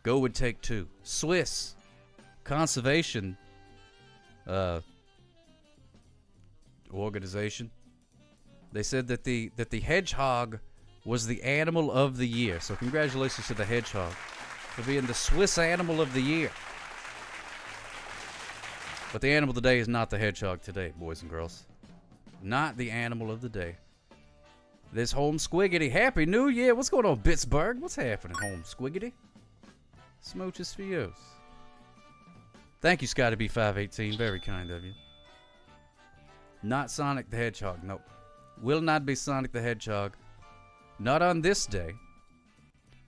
Go would take two. Swiss conservation organization. They said that the hedgehog was the animal of the year. So congratulations to the hedgehog for being the Swiss animal of the year. But the animal of the day is not the hedgehog today, boys and girls. Not the animal of the day. This Home Squiggity. Happy New Year. What's going on, Pittsburgh? What's happening, Home Squiggity? Smooches for you. Thank you, Scotty B518. Very kind of you. Not Sonic the Hedgehog. Nope. Will not be Sonic the Hedgehog. Not on this day.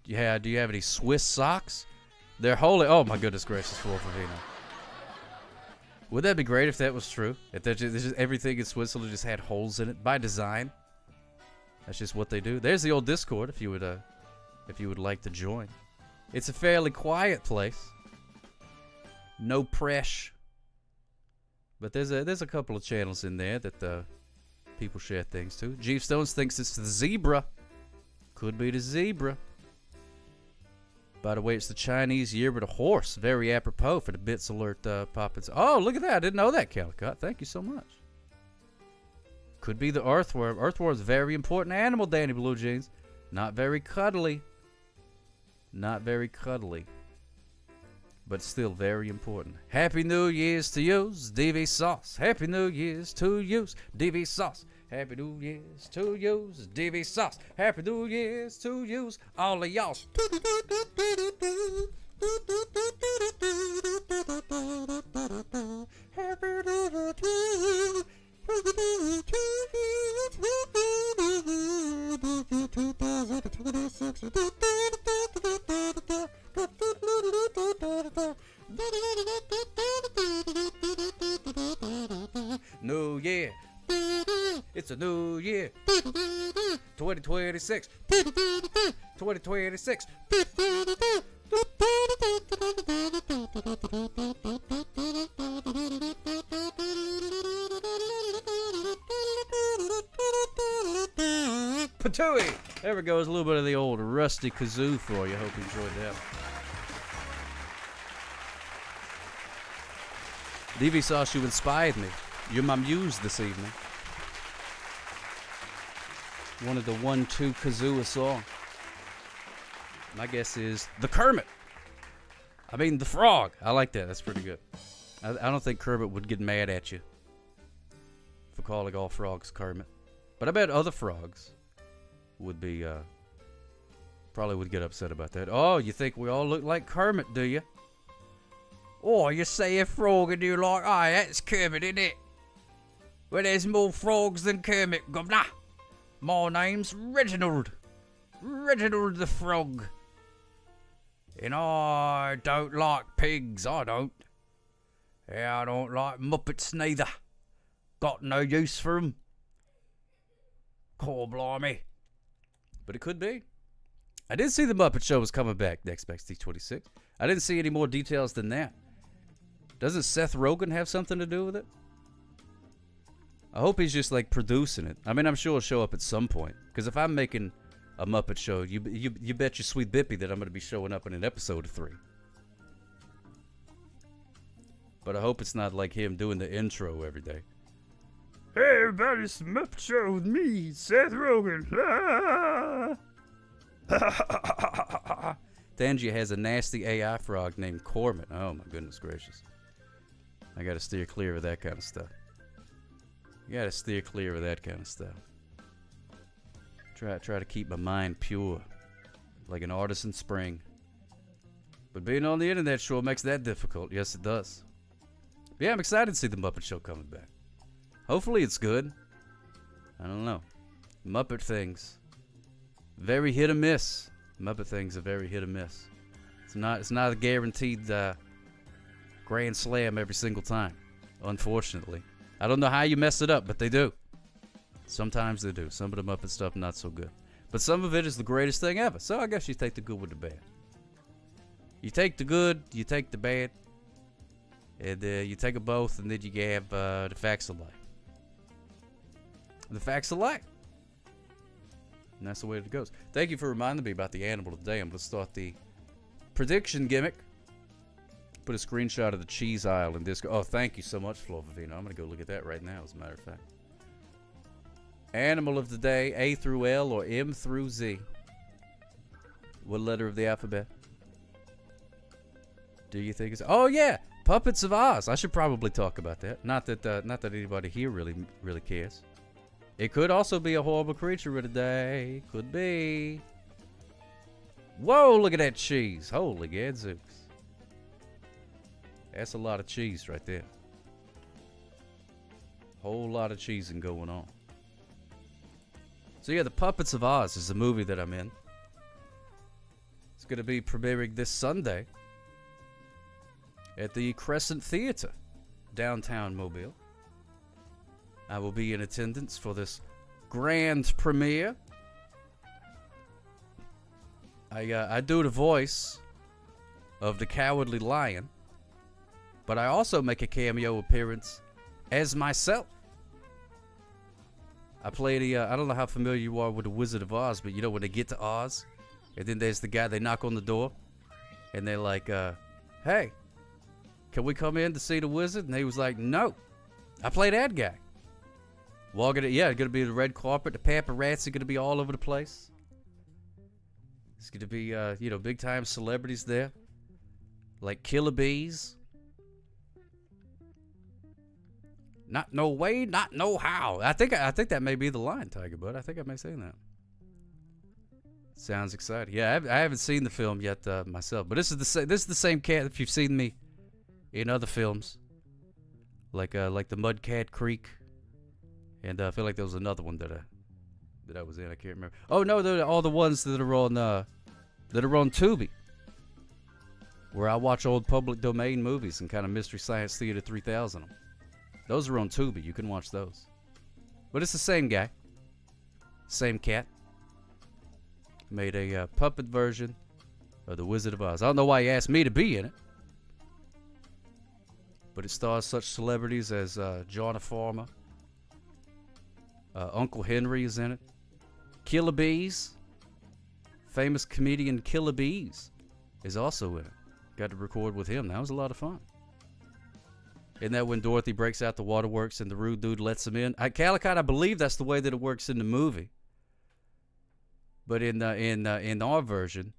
Yeah, do you have any Swiss socks? They're holy. Oh, my goodness gracious, Wolverino. Would that be great if that was true? If just everything in Switzerland just had holes in it by design? That's just what they do. There's the old Discord if you would like to join. It's a fairly quiet place. No press. But there's a couple of channels in there that people share things to. Jeff Stones thinks it's the zebra. Could be the zebra. By the way, it's the Chinese year with a horse. Very apropos for the Bits Alert popping. Oh, look at that. I didn't know that, Calicut. Thank you so much. Could be the earthworm. Earthworm's a very important animal, Danny Blue Jeans. Not very cuddly. Not very cuddly. But still very important. Happy New Year's to yous, DV Sauce. Happy New Year's to yous, DV Sauce. Happy New Year's to yous, DV Sauce. Happy New Year's to yous, all of y'all. New year. It's a new year. 2026. 2026. Patooey! There we go. It's a little bit of the old rusty kazoo for you. Hope you enjoyed that. DV Sauce, you inspired me. You're my muse this evening. Wanted the 1-2 kazoo a song. My guess is the Kermit. I mean, the frog. I like that. That's pretty good. I don't think Kermit would get mad at you for calling all frogs Kermit. But I bet other frogs would be, probably would get upset about that. Oh, you think we all look like Kermit, do you? Oh, you say a frog and you're like, oh, that's Kermit, isn't it? Well, there's more frogs than Kermit, governor. My name's Reginald. Reginald the Frog. And I don't like pigs, I don't. Yeah, I don't like Muppets neither. Got no use for 'em. Cool, blimey. But it could be. I did see the Muppet Show was coming back next XT26. I didn't see any more details than that. Doesn't Seth Rogen have something to do with it? I hope he's just like producing it. I mean, I'm sure he'll show up at some point. Because if I'm making a Muppet Show, you bet your sweet bippy that I'm going to be showing up in an episode of 3. But I hope it's not like him doing the intro every day. Hey everybody, it's the Muppet Show with me, Seth Rogen. Tangia has a nasty AI frog named Cormit. Oh my goodness gracious. I gotta steer clear of that kind of stuff. You gotta steer clear of that kind of stuff. Try to keep my mind pure, like an artisan spring. But being on the internet sure makes that difficult. Yes, it does. But yeah, I'm excited to see the Muppet Show coming back. Hopefully it's good. I don't know. Muppet things, very hit or miss. Muppet things are very hit or miss. It's not a guaranteed grand slam every single time. Unfortunately, I don't know how you mess it up, but they do. Sometimes they do. Some of the Muppet stuff not so good, but some of it is the greatest thing ever. So I guess you take the good with the bad. You take the good, you take the bad, and you take them both, and then you have the facts of life. The facts of life. And that's the way it goes. Thank you for reminding me about the animal of the day. I'm going to start the prediction gimmick. Put a screenshot of the cheese aisle in Disco. Oh, thank you so much, Flo Vivino. I'm going to go look at that right now, as a matter of fact. Animal of the day, A through L or M through Z. What letter of the alphabet do you think is... Oh, yeah! Puppets of Oz. I should probably talk about that. Not that anybody here really cares. It could also be a horrible creature of the day. Could be. Whoa, look at that cheese. Holy gadzooks. That's a lot of cheese right there. Whole lot of cheesing going on. So yeah, The Puppets of Oz is the movie that I'm in. It's going to be premiering this Sunday at the Crescent Theater, downtown Mobile. I will be in attendance for this grand premiere. I do the voice of the Cowardly Lion, but I also make a cameo appearance as myself. I play the, I don't know how familiar you are with the Wizard of Oz, but you know when they get to Oz, and then there's the guy, they knock on the door, and they're like, hey, can we come in to see the wizard? And he was like, no. I play that guy. Walking it, yeah, it's gonna be the red carpet. The paparazzi are gonna be all over the place. It's gonna be, you know, big time celebrities there, like Killer Bees. Not no way, not no how. I think that may be the line, Tiger Bud. I think I may say that. Sounds exciting. Yeah, I haven't seen the film yet myself, but this is the same cat. If you've seen me in other films, like the Mudcat Creek. And I feel like there was another one that I was in. I can't remember. Oh no, they're all the ones that are on Tubi, where I watch old public domain movies and kind of Mystery Science Theater 3000 them. Those are on Tubi. You can watch those. But it's the same guy, same cat. Made a puppet version of The Wizard of Oz. I don't know why he asked me to be in it, but it stars such celebrities as John Farmer. Uncle Henry is in it. Killer Bees, famous comedian Killer Bees, is also in it. Got to record with him. That was a lot of fun. Isn't that when Dorothy breaks out the waterworks and the rude dude lets him in? Calicut, I believe that's the way that it works in the movie. But in our version,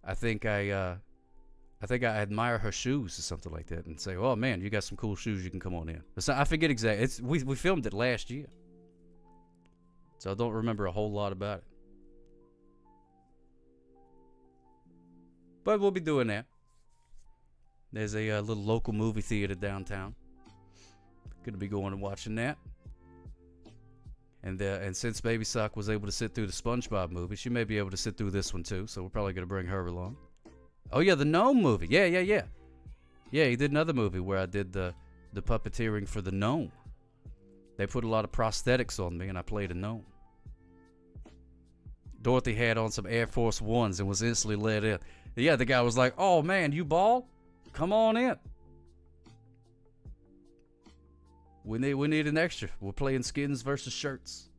I think I admire her shoes or something like that, and say, "Oh man, you got some cool shoes. You can come on in." So I forget exactly. We filmed it last year, so I don't remember a whole lot about it. But we'll be doing that. There's a little local movie theater downtown. Gonna be going and watching that. And since Baby Sock was able to sit through the SpongeBob movie, she may be able to sit through this one too. So we're probably gonna bring her along. Oh yeah, the Gnome movie. Yeah. Yeah, he did another movie where I did the puppeteering for the gnome. They put a lot of prosthetics on me and I played a gnome. Dorothy had on some Air Force Ones and was instantly let in. Yeah, the guy was like, "Oh man, you bald? Come on in. We need an extra. We're playing skins versus shirts."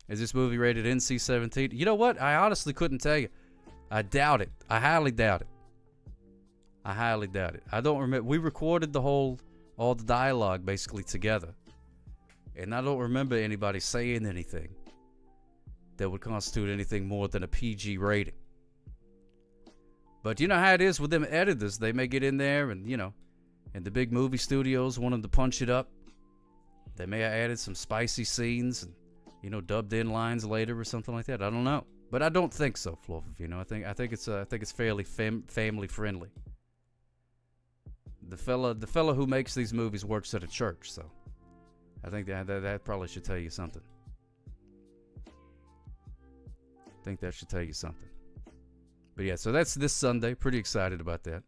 Is this movie rated NC-17? You know what? I honestly couldn't tell you. I doubt it. I highly doubt it. I don't remember. We recorded all the dialogue basically together. And I don't remember anybody saying anything that would constitute anything more than a PG rating. But you know how it is with them editors. They may get in there and, you know, and the big movie studios want them to punch it up. They may have added some spicy scenes and, you know, dubbed in lines later or something like that. I don't know. But I don't think so, Fluff. You know, I think it's fairly family friendly. The fella who makes these movies works at a church, so I think that probably should tell you something. I think that should tell you something. But yeah, so that's this Sunday. Pretty excited about that.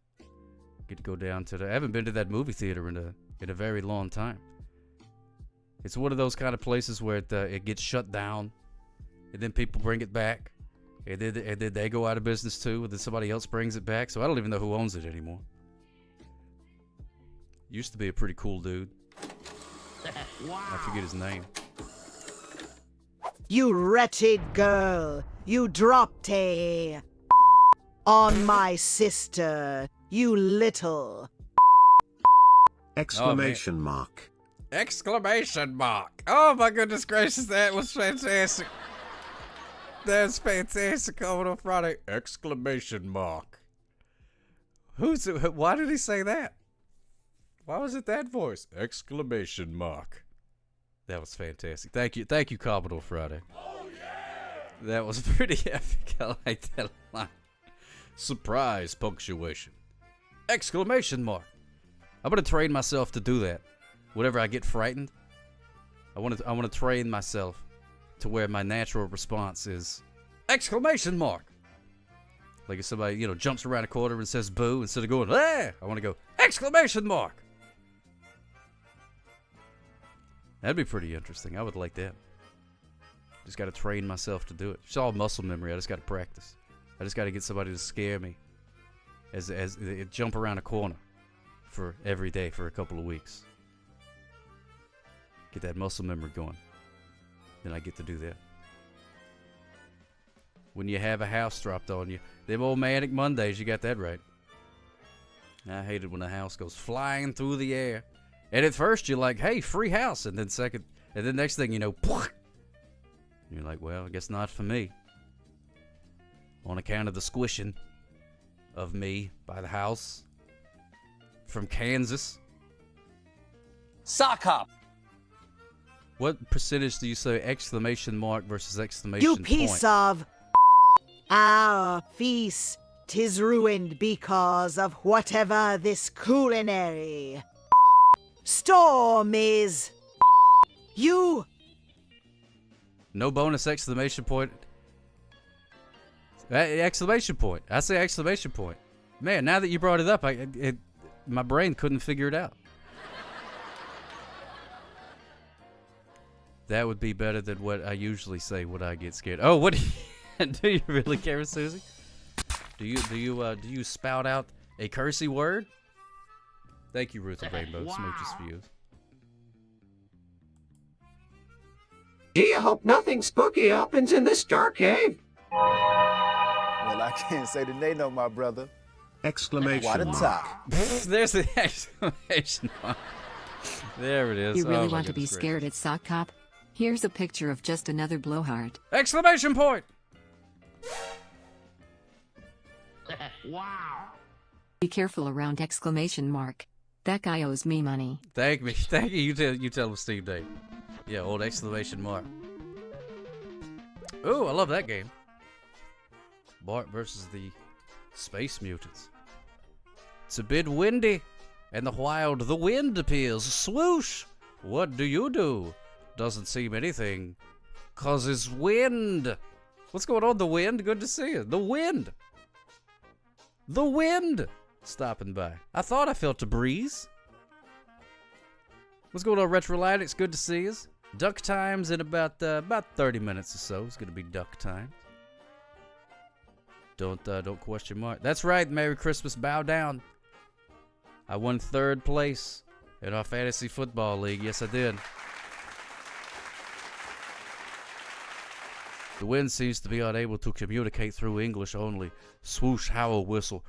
Get to go down to I haven't been to that movie theater in a very long time. It's one of those kind of places where it gets shut down, and then people bring it back, and then they go out of business too, and then somebody else brings it back. So I don't even know who owns it anymore. Used to be a pretty cool dude. Wow. I forget his name. You wretched girl, you dropped on my sister, you little Exclamation mark. Exclamation mark. Oh my goodness gracious, that was fantastic. That's fantastic. Coming on Friday. Exclamation mark. Why did he say that? Why was it that voice? Exclamation mark. That was fantastic. Thank you, Commodore Friday. Oh, yeah! That was pretty epic. I like that a lot. Surprise punctuation. Exclamation mark. I'm gonna train myself to do that. Whenever I get frightened, I want to train myself to where my natural response is exclamation mark. Like if somebody, you know, jumps around a corner and says boo, instead of going, ah, I want to go exclamation mark. That'd be pretty interesting. I would like that. Just got to train myself to do it. It's all muscle memory. I just got to practice. I just got to get somebody to scare me as they jump around a corner for every day for a couple of weeks. Get that muscle memory going. Then I get to do that. When you have a house dropped on you. Them old Manic Mondays, you got that right. I hate it when a house goes flying through the air And at first you're like, hey, free house. And then next thing you know, you're like, well, I guess not for me. On account of the squishing of me by the house from Kansas. Sock hop. What percentage do you say exclamation mark versus exclamation You point? piece of our feast is ruined because of whatever this culinary storm is. You No bonus exclamation point. Exclamation point. I say exclamation point. Man, now that you brought it up, my brain couldn't figure it out. That would be better than what I usually say when I get scared. Oh, what do you really care, Susie? Do you spout out a cursey word? Thank you, Ruth and Rainbow. Smooches for you. Gee, I hope nothing spooky happens in this dark cave. Well, I can't say that they know, my brother. Exclamation What a mark. top. There's the exclamation mark. There it is. You really Oh, my want to be goodness scared at Sock Cop? Here's a picture of just another blowhard. Exclamation point! Wow. Be careful around exclamation mark. That guy owes me money. Thank you. You tell him, Steve Dave. Yeah, old exclamation mark. Ooh, I love that game. Bart versus the Space Mutants. It's a bit windy, and the wind appears. Swoosh! What do you do? Doesn't seem anything, 'cause it's wind. What's going on, the wind? Good to see you. The wind. The wind stopping by. I thought I felt a breeze. What's going on, Retrolitics? Good to see us. Duck times in about 30 minutes or so. It's gonna be duck time. Don't question mark. That's right. Merry Christmas. Bow down. I won 3rd place in our fantasy football league. Yes, I did. The wind seems to be unable to communicate through English only. Swoosh, howl, whistle.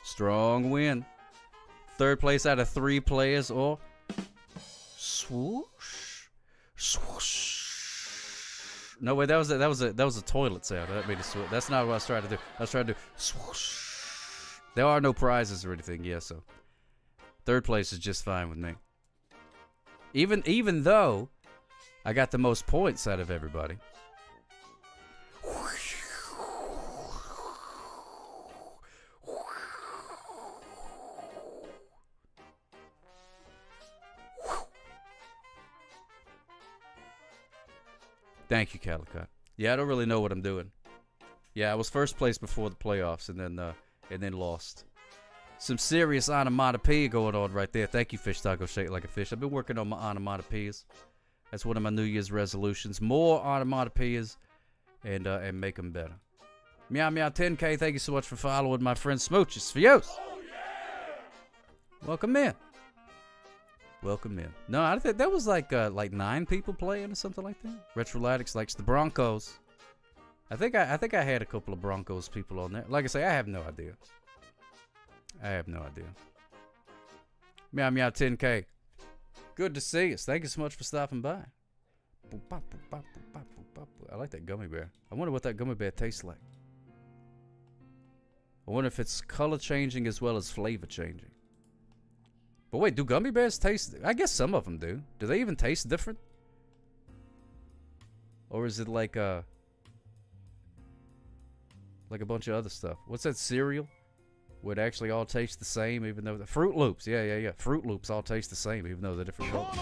Strong wind. 3rd place out of 3 players, or swoosh, swoosh. No wait, that was a toilet sound. I didn't mean to swoosh. That's not what I was trying to do. I was trying to do swoosh. There are no prizes or anything, yeah. So 3rd place is just fine with me. Even though I got the most points out of everybody. Thank you, Calicut. Yeah, I don't really know what I'm doing. Yeah, I was 1st place before the playoffs, and then lost. Some serious onomatopoeia going on right there. Thank you, Fish Taco Shake Like a Fish. I've been working on my onomatopoeias. That's one of my New Year's resolutions. More onomatopoeias, and make them better. Meow Meow 10K. Thank you so much for following my friend Smooches for you. Welcome in. Welcome in. No, I think that was like 9 people playing or something like that. Retrolitics likes the Broncos. I think I had a couple of Broncos people on there. Like I say, I have no idea. Meow Meow 10K. Good to see us. Thank you so much for stopping by. I like that gummy bear. I wonder what that gummy bear tastes like. I wonder if it's color changing as well as flavor changing. But wait, do gummy bears taste... I guess some of them do. Do they even taste different? Or is it like a bunch of other stuff? What's that cereal? Would actually all taste the same, even though... Fruit Loops. Yeah. Fruit Loops all taste the same, even though they're different colors.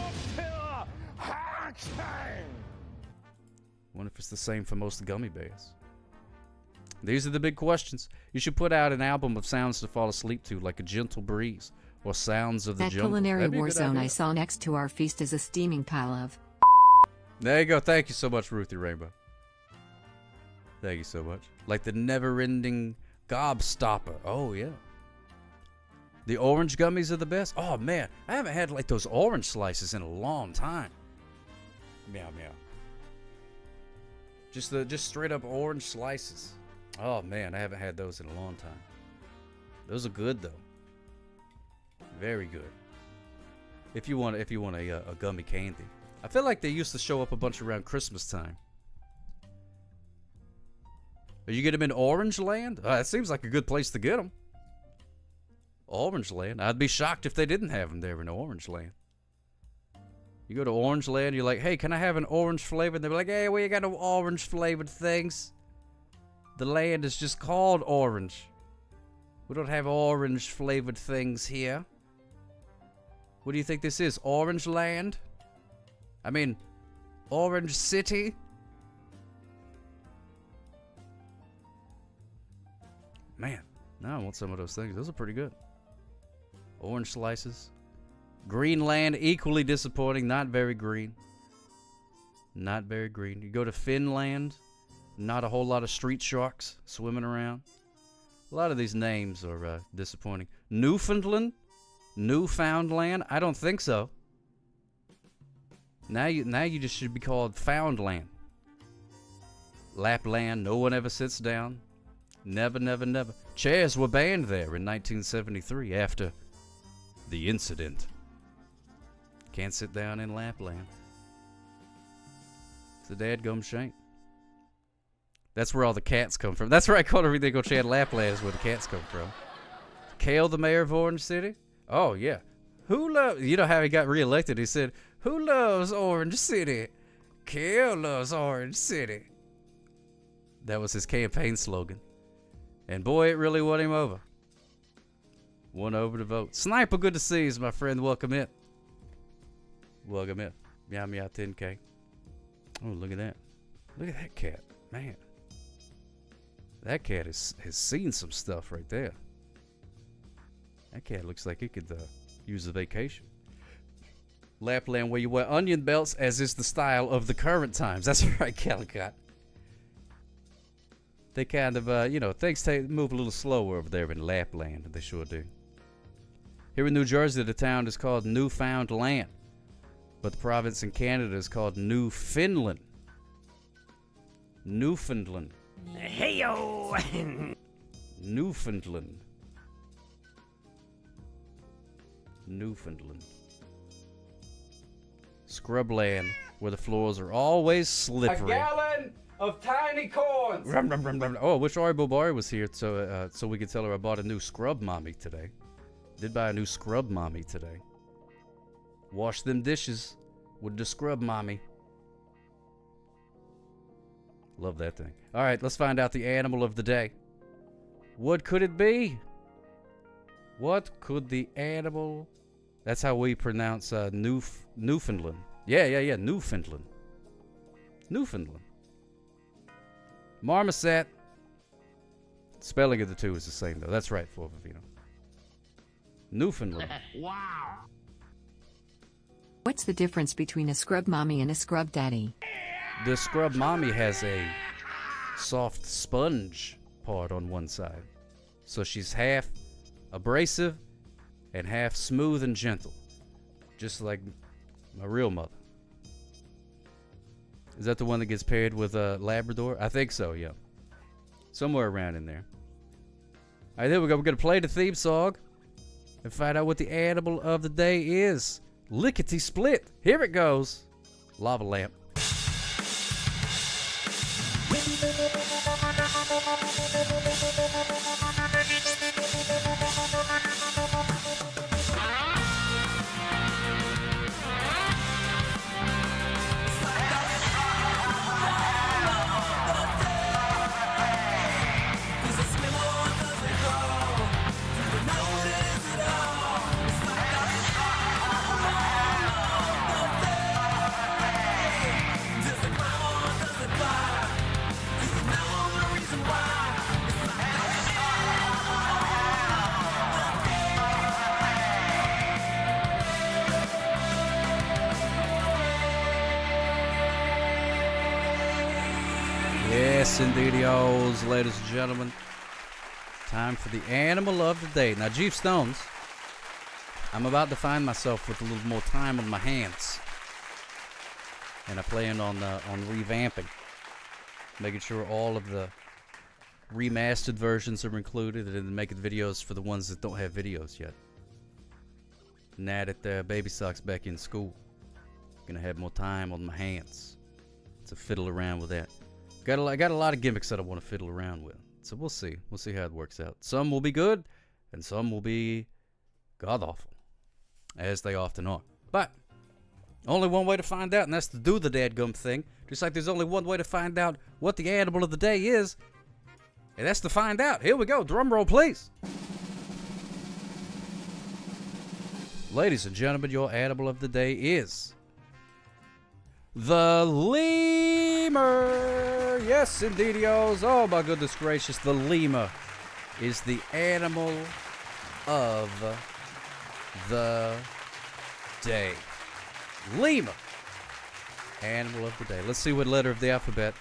Wonder if it's the same for most gummy bears. These are the big questions. You should put out an album of sounds to fall asleep to, like A Gentle Breeze. Or Sounds of the That Jungle. culinary That'd be a war good zone idea. I saw next to our feast is a steaming pile of. There you go. Thank you so much, Ruthie Rainbow. Thank you so much. Like the never-ending gobstopper. Oh, yeah. The orange gummies are the best. Oh, man. I haven't had like those orange slices in a long time. Meow meow. Just straight up orange slices. Oh man, I haven't had those in a long time. Those are good though. Very good. If you want a gummy candy. I feel like they used to show up a bunch around Christmas time. Are you get them in Orange Land? That seems like a good place to get them. Orange Land. I'd be shocked if they didn't have them there in Orange Land. You go to Orange Land, you're like, hey, can I have an orange flavor? And they're like, hey, we ain't got no orange flavored things. The land is just called orange. We don't have orange flavored things here. What do you think this is? Orange Land? I mean, Orange City? Man, now I want some of those things. Those are pretty good. Orange slices. Greenland, equally disappointing. Not very green. Not very green. You go to Finland, not a whole lot of street sharks swimming around. A lot of these names are disappointing. Newfoundland? Newfoundland? I don't think so. Now you just should be called Foundland. Lapland, no one ever sits down. Never, never, never. Chairs were banned there in 1973 after the incident. Can't sit down in Lapland. It's a dadgum shame. That's where all the cats come from. That's where I called everything go Chad Lapland is where the cats come from. Kale, the mayor of Orange City? Oh, yeah. Who loves... You know how he got reelected? He said, who loves Orange City? Kale loves Orange City. That was his campaign slogan. And boy, it really won him over. Won over the vote. Sniper, good to see you, my friend. Welcome in. Welcome in. Meow meow 10K. Oh, look at that. Look at that cat. Man. That cat has seen some stuff right there. That cat looks like it could use a vacation. Lapland, where you wear onion belts, as is the style of the current times. That's right, Calicut. They kind of, you know, things move a little slower over there in Lapland. They sure do. Here in New Jersey, the town is called Newfoundland. But the province in Canada is called Newfoundland. Newfoundland. Hey-yo! Newfoundland. Newfoundland. Scrubland, where the floors are always slippery. A gallon of tiny corns. Rum, rum, rum, rum. Oh, I wish Ari Bobari was here so we could tell her I bought a new scrub mommy today. Did buy a new scrub mommy today. Wash them dishes with the scrub mommy. Love that thing. All right, let's find out the animal of the day. What could it be? What could the animal... That's how we pronounce Newfoundland. Yeah, Newfoundland. Newfoundland. Marmoset. Spelling of the two is the same, though. That's right, Flovavino. Newfoundland. Wow. What's the difference between a scrub mommy and a scrub daddy? The scrub mommy has a soft sponge part on one side. So she's half abrasive and half smooth and gentle. Just like my real mother. Is that the one that gets paired with a Labrador? I think so, yeah. Somewhere around in there. All right, there we go. We're going to play the theme song and find out what the animal of the day is. Lickety split. Here it goes. Lava lamp. Yes, indeedios, ladies and gentlemen. Time for the animal of the day. Now, Jeff Stones, I'm about to find myself with a little more time on my hands. And I plan on revamping, making sure all of the remastered versions are included, and then making videos for the ones that don't have videos yet. Now that Baby Sock's back in school, gonna have more time on my hands to fiddle around with that. Got a lot of gimmicks that I want to fiddle around with, so we'll see. We'll see how it works out. Some will be good, and some will be god awful, as they often are. But only one way to find out, and that's to do the dadgum thing. Just like there's only one way to find out what the animal of the day is, and that's to find out. Here we go. Drum roll, please. Ladies and gentlemen, your animal of the day is the lemur. Yes, indeedios. Oh, my goodness gracious. The lemur is the animal of the day. Lemur. Animal of the day. Let's see what letter of the alphabet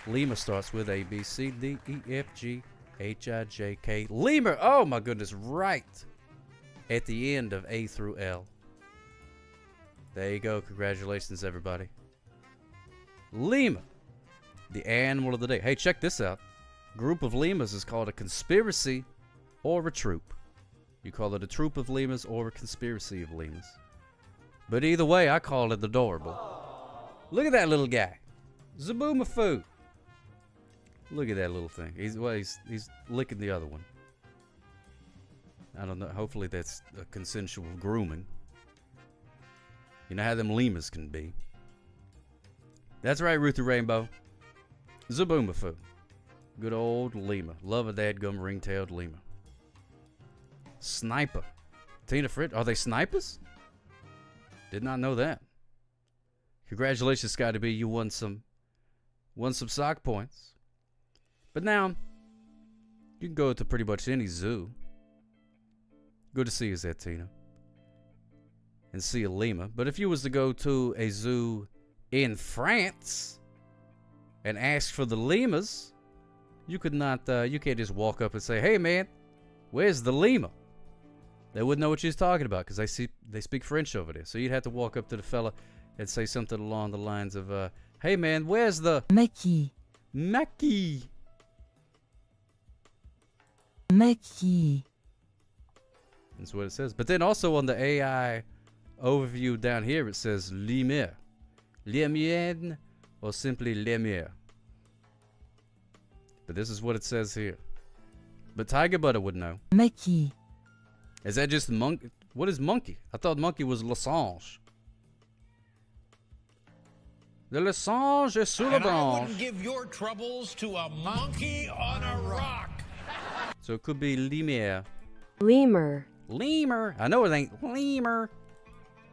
lemur starts with. A, B, C, D, E, F, G, H, I, J, K. Lemur. Oh, my goodness. Right at the end of A through L. There you go. Congratulations, everybody. Lemur. The animal of the day. Hey, check this out. Group of lemurs is called a conspiracy or a troop. You call it a troop of lemurs or a conspiracy of lemurs. But either way, I call it adorable. Look at that little guy. Zaboomafoo. Look at that little thing. He's licking the other one. I don't know. Hopefully that's a consensual grooming. You know how them lemurs can be. That's right, Ruthie Rainbow. Zaboomafoo. Good old lemur. Love a dadgum ring-tailed lemur. Sniper. Tina Fritz. Are they snipers? Did not know that. Congratulations, Scotty B. You won some sock points. But now, you can go to pretty much any zoo. Good to see you there, Tina. And see a lemur. But if you was to go to a zoo in France and ask for the lemurs, you could not, you can't just walk up and say, hey man, where's the lemur? They wouldn't know what she's talking about because they speak French over there. So you'd have to walk up to the fella and say something along the lines of, hey man, where's the Mackie? Mackie. Mackie. That's what it says. But then also on the AI overview down here, it says lemur. Lemur or simply lemur. But this is what it says here. But Tiger Butter would know. Mackie. Is that just monkey? What is monkey? I thought monkey was Lessange. The Lessange is sur la And I branche. wouldn't give your troubles to a monkey on a rock. So it could be lemur. Lemur. Lemur. I know it ain't lemur.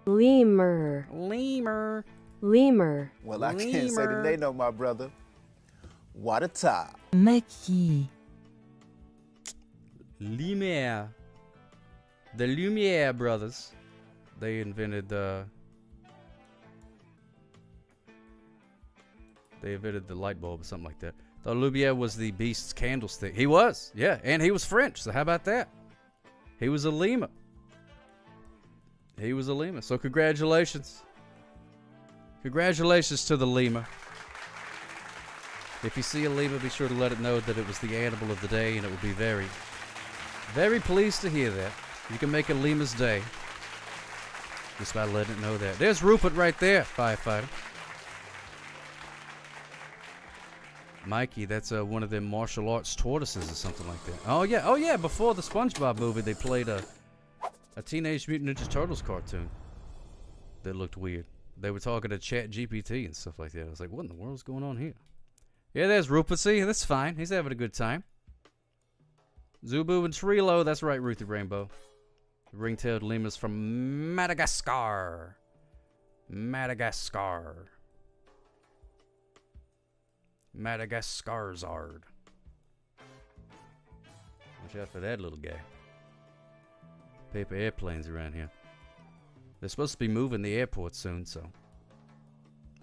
Lemur. Lemur. Lemur. Well, I can't say that they know, my brother. What a top. Mackie. Lemur. The Lumiere brothers. They invented the light bulb or something like that. The Lumiere was the beast's candlestick. He was, yeah, and he was French. So how about that? He was a lemur. He was a lemur. So congratulations. Congratulations to the lemur. If you see a lemur, be sure to let it know that it was the animal of the day, and it will be very, very pleased to hear that. You can make a lemur's day just by letting it know that. There's Rupert right there, firefighter. Mikey, that's one of them martial arts tortoises or something like that. Oh yeah, before the SpongeBob movie, they played a Teenage Mutant Ninja Turtles cartoon that looked weird. They were talking to ChatGPT and stuff like that. I was like, what in the world's going on here? Yeah, there's Rupert. See, that's fine. He's having a good time. Zubu and Trilo, that's right, Ruthie Rainbow. Ring-tailed lemurs from Madagascar. Madagascar. Madagascarzard. Watch out for that little guy. Paper airplanes around here. They're supposed to be moving the airport soon, so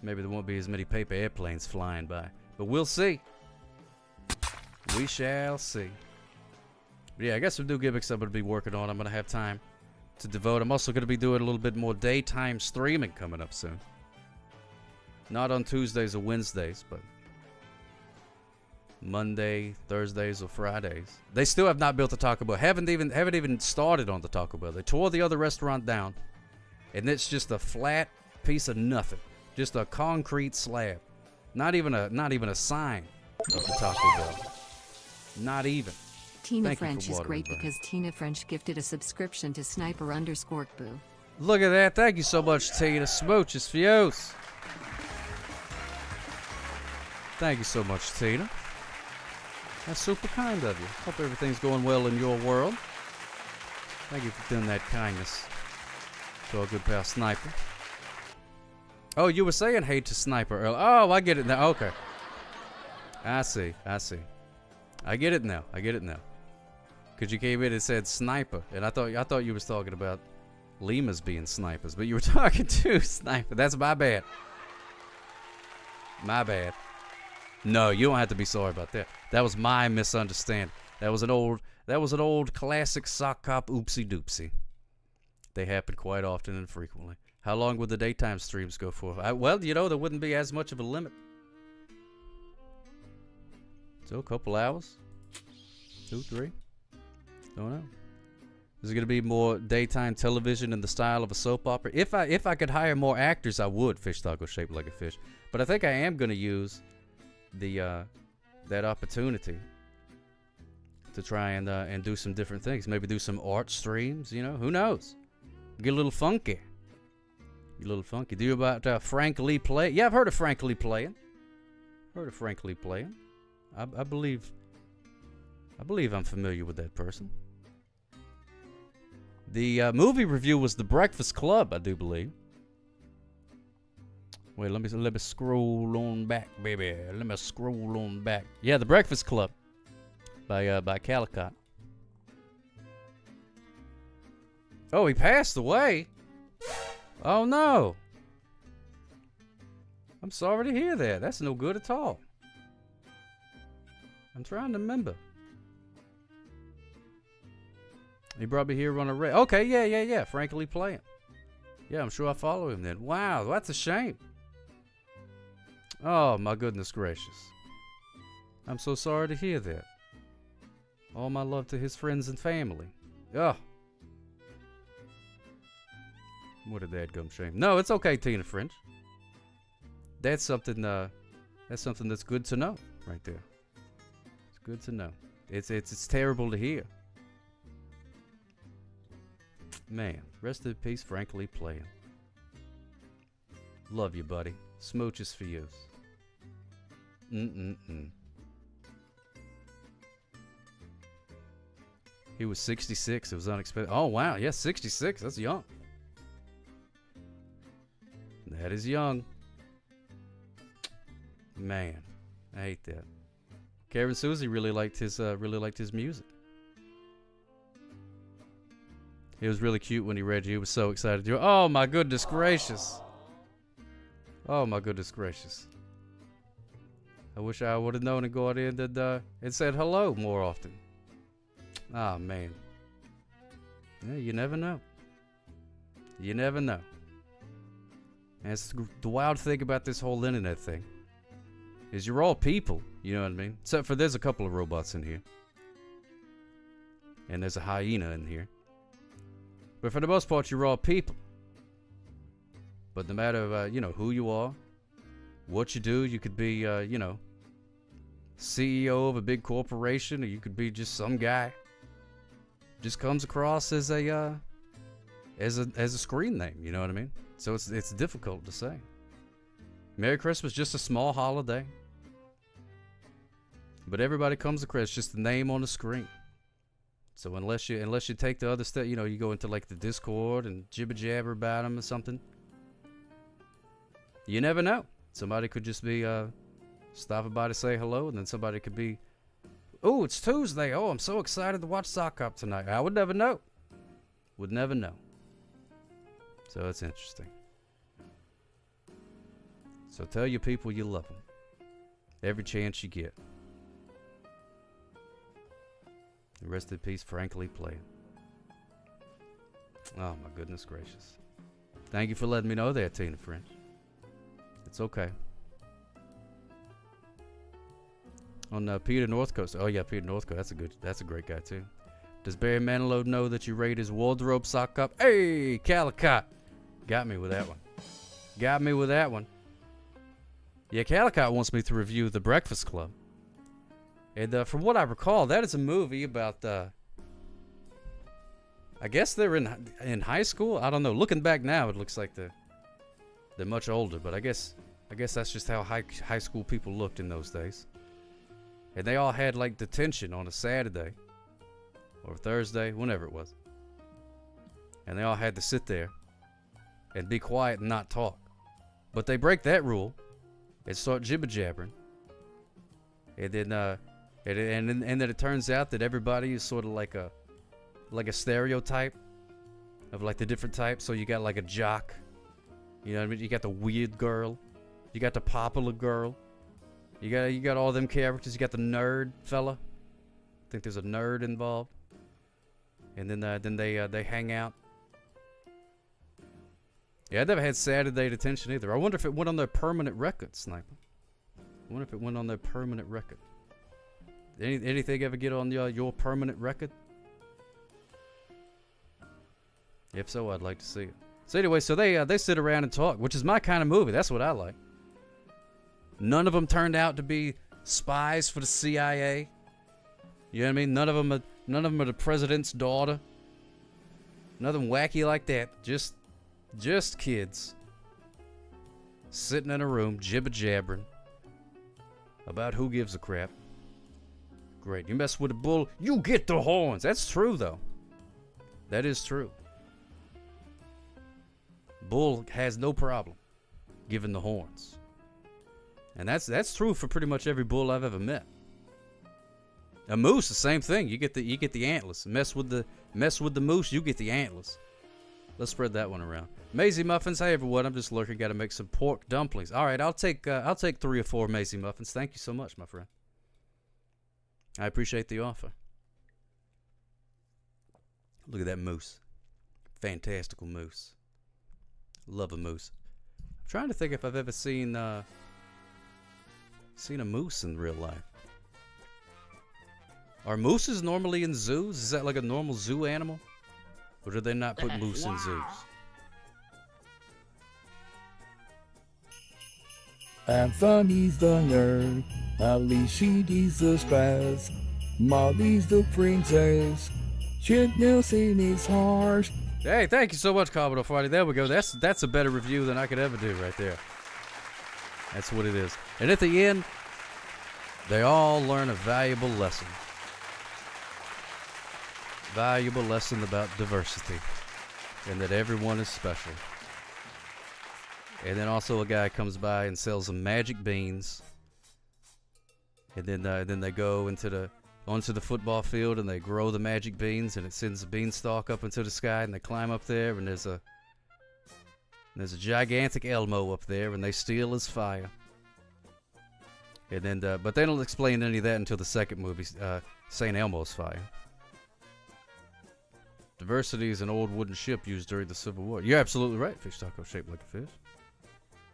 maybe there won't be as many paper airplanes flying by. But we'll see. We shall see. But yeah, I got some new gimmicks I'm going to be working on. I'm going to have time to devote. I'm also going to be doing a little bit more daytime streaming coming up soon. Not on Tuesdays or Wednesdays, but Monday, Thursdays, or Fridays. They still have not built a Taco Bell. Haven't even started on the Taco Bell. They tore the other restaurant down, and it's just a flat piece of nothing. Just a concrete slab. Not even a sign of the Taco Bell. Not even. Tina French is great because Tina French gifted a subscription to Sniper_Boo. Look at that. Thank you so much, Tina. Smooches for you. Thank you so much, Tina. That's super kind of you. Hope everything's going well in your world. Thank you for doing that kindness to our good pal Sniper. Oh, you were saying hate to Sniper earlier. Oh, I get it now. Okay. I see. I get it now. Because you came in and said Sniper, and I thought you was talking about lemurs being snipers, but you were talking to Sniper. That's my bad. My bad. No, you don't have to be sorry about that. That was my misunderstanding. That was an old classic sock cop oopsie doopsie. They happen quite often and frequently. How long would the daytime streams go for? Well, you know, there wouldn't be as much of a limit. So a couple hours, 2, 3. Don't know. Is it going to be more daytime television in the style of a soap opera? If I could hire more actors, I would. Fish taco shaped like a fish. But I think I am going to use the that opportunity to try and do some different things. Maybe do some art streams. You know, who knows? Get a little funky. Do you about Frank Lee Play? Yeah, I've heard of Frank Lee Playing. I believe I'm familiar with that person. The movie review was The Breakfast Club, I do believe. Wait, let me scroll on back, baby. Let me scroll on back. Yeah, The Breakfast Club by Calicott. Oh, he passed away. Oh no. I'm sorry to hear that. That's no good at all. I'm trying to remember. He brought me here on a okay, yeah. Frank Lee Playing. Yeah, I'm sure I follow him then. Wow, that's a shame. Oh, my goodness gracious. I'm so sorry to hear that. All my love to his friends and family. Oh. What a dadgum shame. No, it's okay, Tina French. That's something that's good to know right there. It's good to know. It's terrible to hear. Man, rest in peace, Frank Lee Playing. Love you, buddy. Smooches for you. He was 66. It was unexpected. Oh, wow. Yeah, 66. That's young. That is young. Man, I hate that. Karen Susie really liked his music. It was really cute when he read you. He was so excited to do it. Oh my goodness gracious. Oh my goodness gracious. I wish I would have known to go out in and said hello more often. Oh man. Yeah, you never know. You never know. And it's the wild thing about this whole internet thing is you're all people, you know what I mean? Except for there's a couple of robots in here. And there's a hyena in here. But for the most part, you're all people. But no matter, who you are, what you do, you could be, CEO of a big corporation, or you could be just some guy. Just comes across as a screen name, you know what I mean? So it's difficult to say. Merry Christmas, just a small holiday. But everybody comes across, it's just the name on the screen. So unless you take the other step, you go into like the Discord and jibber jabber about them or something. You never know. Somebody could just be stopping by to say hello, and then somebody could be, oh, it's Tuesday. Oh, I'm so excited to watch Sock Up tonight. I would never know. Would never know. So it's interesting. So tell your people you love them. Every chance you get. Rest in peace, Frank Lee Playing. Oh, my goodness gracious. Thank you for letting me know that, Tina French. It's okay. On Peter Northcote. Oh yeah, Peter Northcote. That's a great guy too. Does Barry Manilow know that you raid his wardrobe sock up? Hey, Calicott. Got me with that one. Got me with that one. Yeah, Calicott wants me to review The Breakfast Club. And from what I recall, that is a movie about, I guess they're in high school. I don't know. Looking back now, it looks like they're much older. But I guess that's just how high school people looked in those days. And they all had like detention on a Saturday or Thursday, whenever it was. And they all had to sit there and be quiet and not talk. But they break that rule and start jibber-jabbering. And then and then it turns out that everybody is sort of like a stereotype of like the different types. So you got like a jock, you know what I mean? You got the weird girl, you got the popular girl, you got all them characters. You got the nerd fella. I think there's a nerd involved. And then they hang out. Yeah, I never had Saturday detention either. I wonder if it went on their permanent record, Sniper. I wonder if it went on their permanent record. Anything ever get on your permanent record? If so, I'd like to see it. So anyway, so they sit around and talk, which is my kind of movie. That's what I like. None of them turned out to be spies for the CIA. You know what I mean? None of them are the president's daughter. Nothing wacky like that. Just kids sitting in a room jibber-jabbering about who gives a crap. Great. You mess with a bull, you get the horns. That's true, though. That is true. Bull has no problem giving the horns. And that's true for pretty much every bull I've ever met. A moose, the same thing. You get the antlers. Mess with the moose, you get the antlers. Let's spread that one around. Maisie muffins, hey everyone. I'm just lurking. Got to make some pork dumplings. All right, I'll take 3 or 4 Maisie muffins. Thank you so much, my friend. I appreciate the offer. Look at that moose. Fantastical moose. Love a moose. I'm trying to think if I've ever seen a moose in real life. Are mooses normally in zoos? Is that like a normal zoo animal? Or do they not put moose in zoos? Anthony's the nerd, Alicia's the spaz, Molly's the princess, Chip Nelson is harsh. Hey, thank you so much, Commodore Friday. There we go. That's a better review than I could ever do right there. That's what it is. And at the end, they all learn a valuable lesson. Valuable lesson about diversity and that everyone is special. And then also a guy comes by and sells them magic beans. And then they go onto the football field and they grow the magic beans and it sends a beanstalk up into the sky and they climb up there and there's a gigantic Elmo up there and they steal his fire. And then but they don't explain any of that until the second movie, St. Elmo's Fire. Diversity is an old wooden ship used during the Civil War. You're absolutely right. Fish taco shaped like a fish.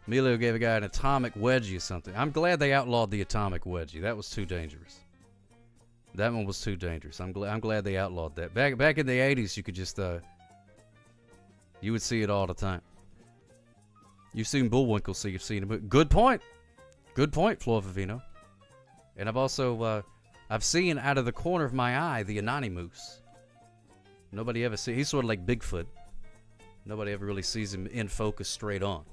Emilio gave a guy an atomic wedgie or something. I'm glad they outlawed the atomic wedgie. That was too dangerous. That one was too dangerous. I'm glad they outlawed that. Back in the 80s, you could just you would see it all the time. You've seen Bullwinkle, so you've seen him. Good point. Good point, Flor Vivino. And I've also I've seen out of the corner of my eye the Anani moose. Nobody ever sees. He's sort of like Bigfoot. Nobody ever really sees him in focus straight on.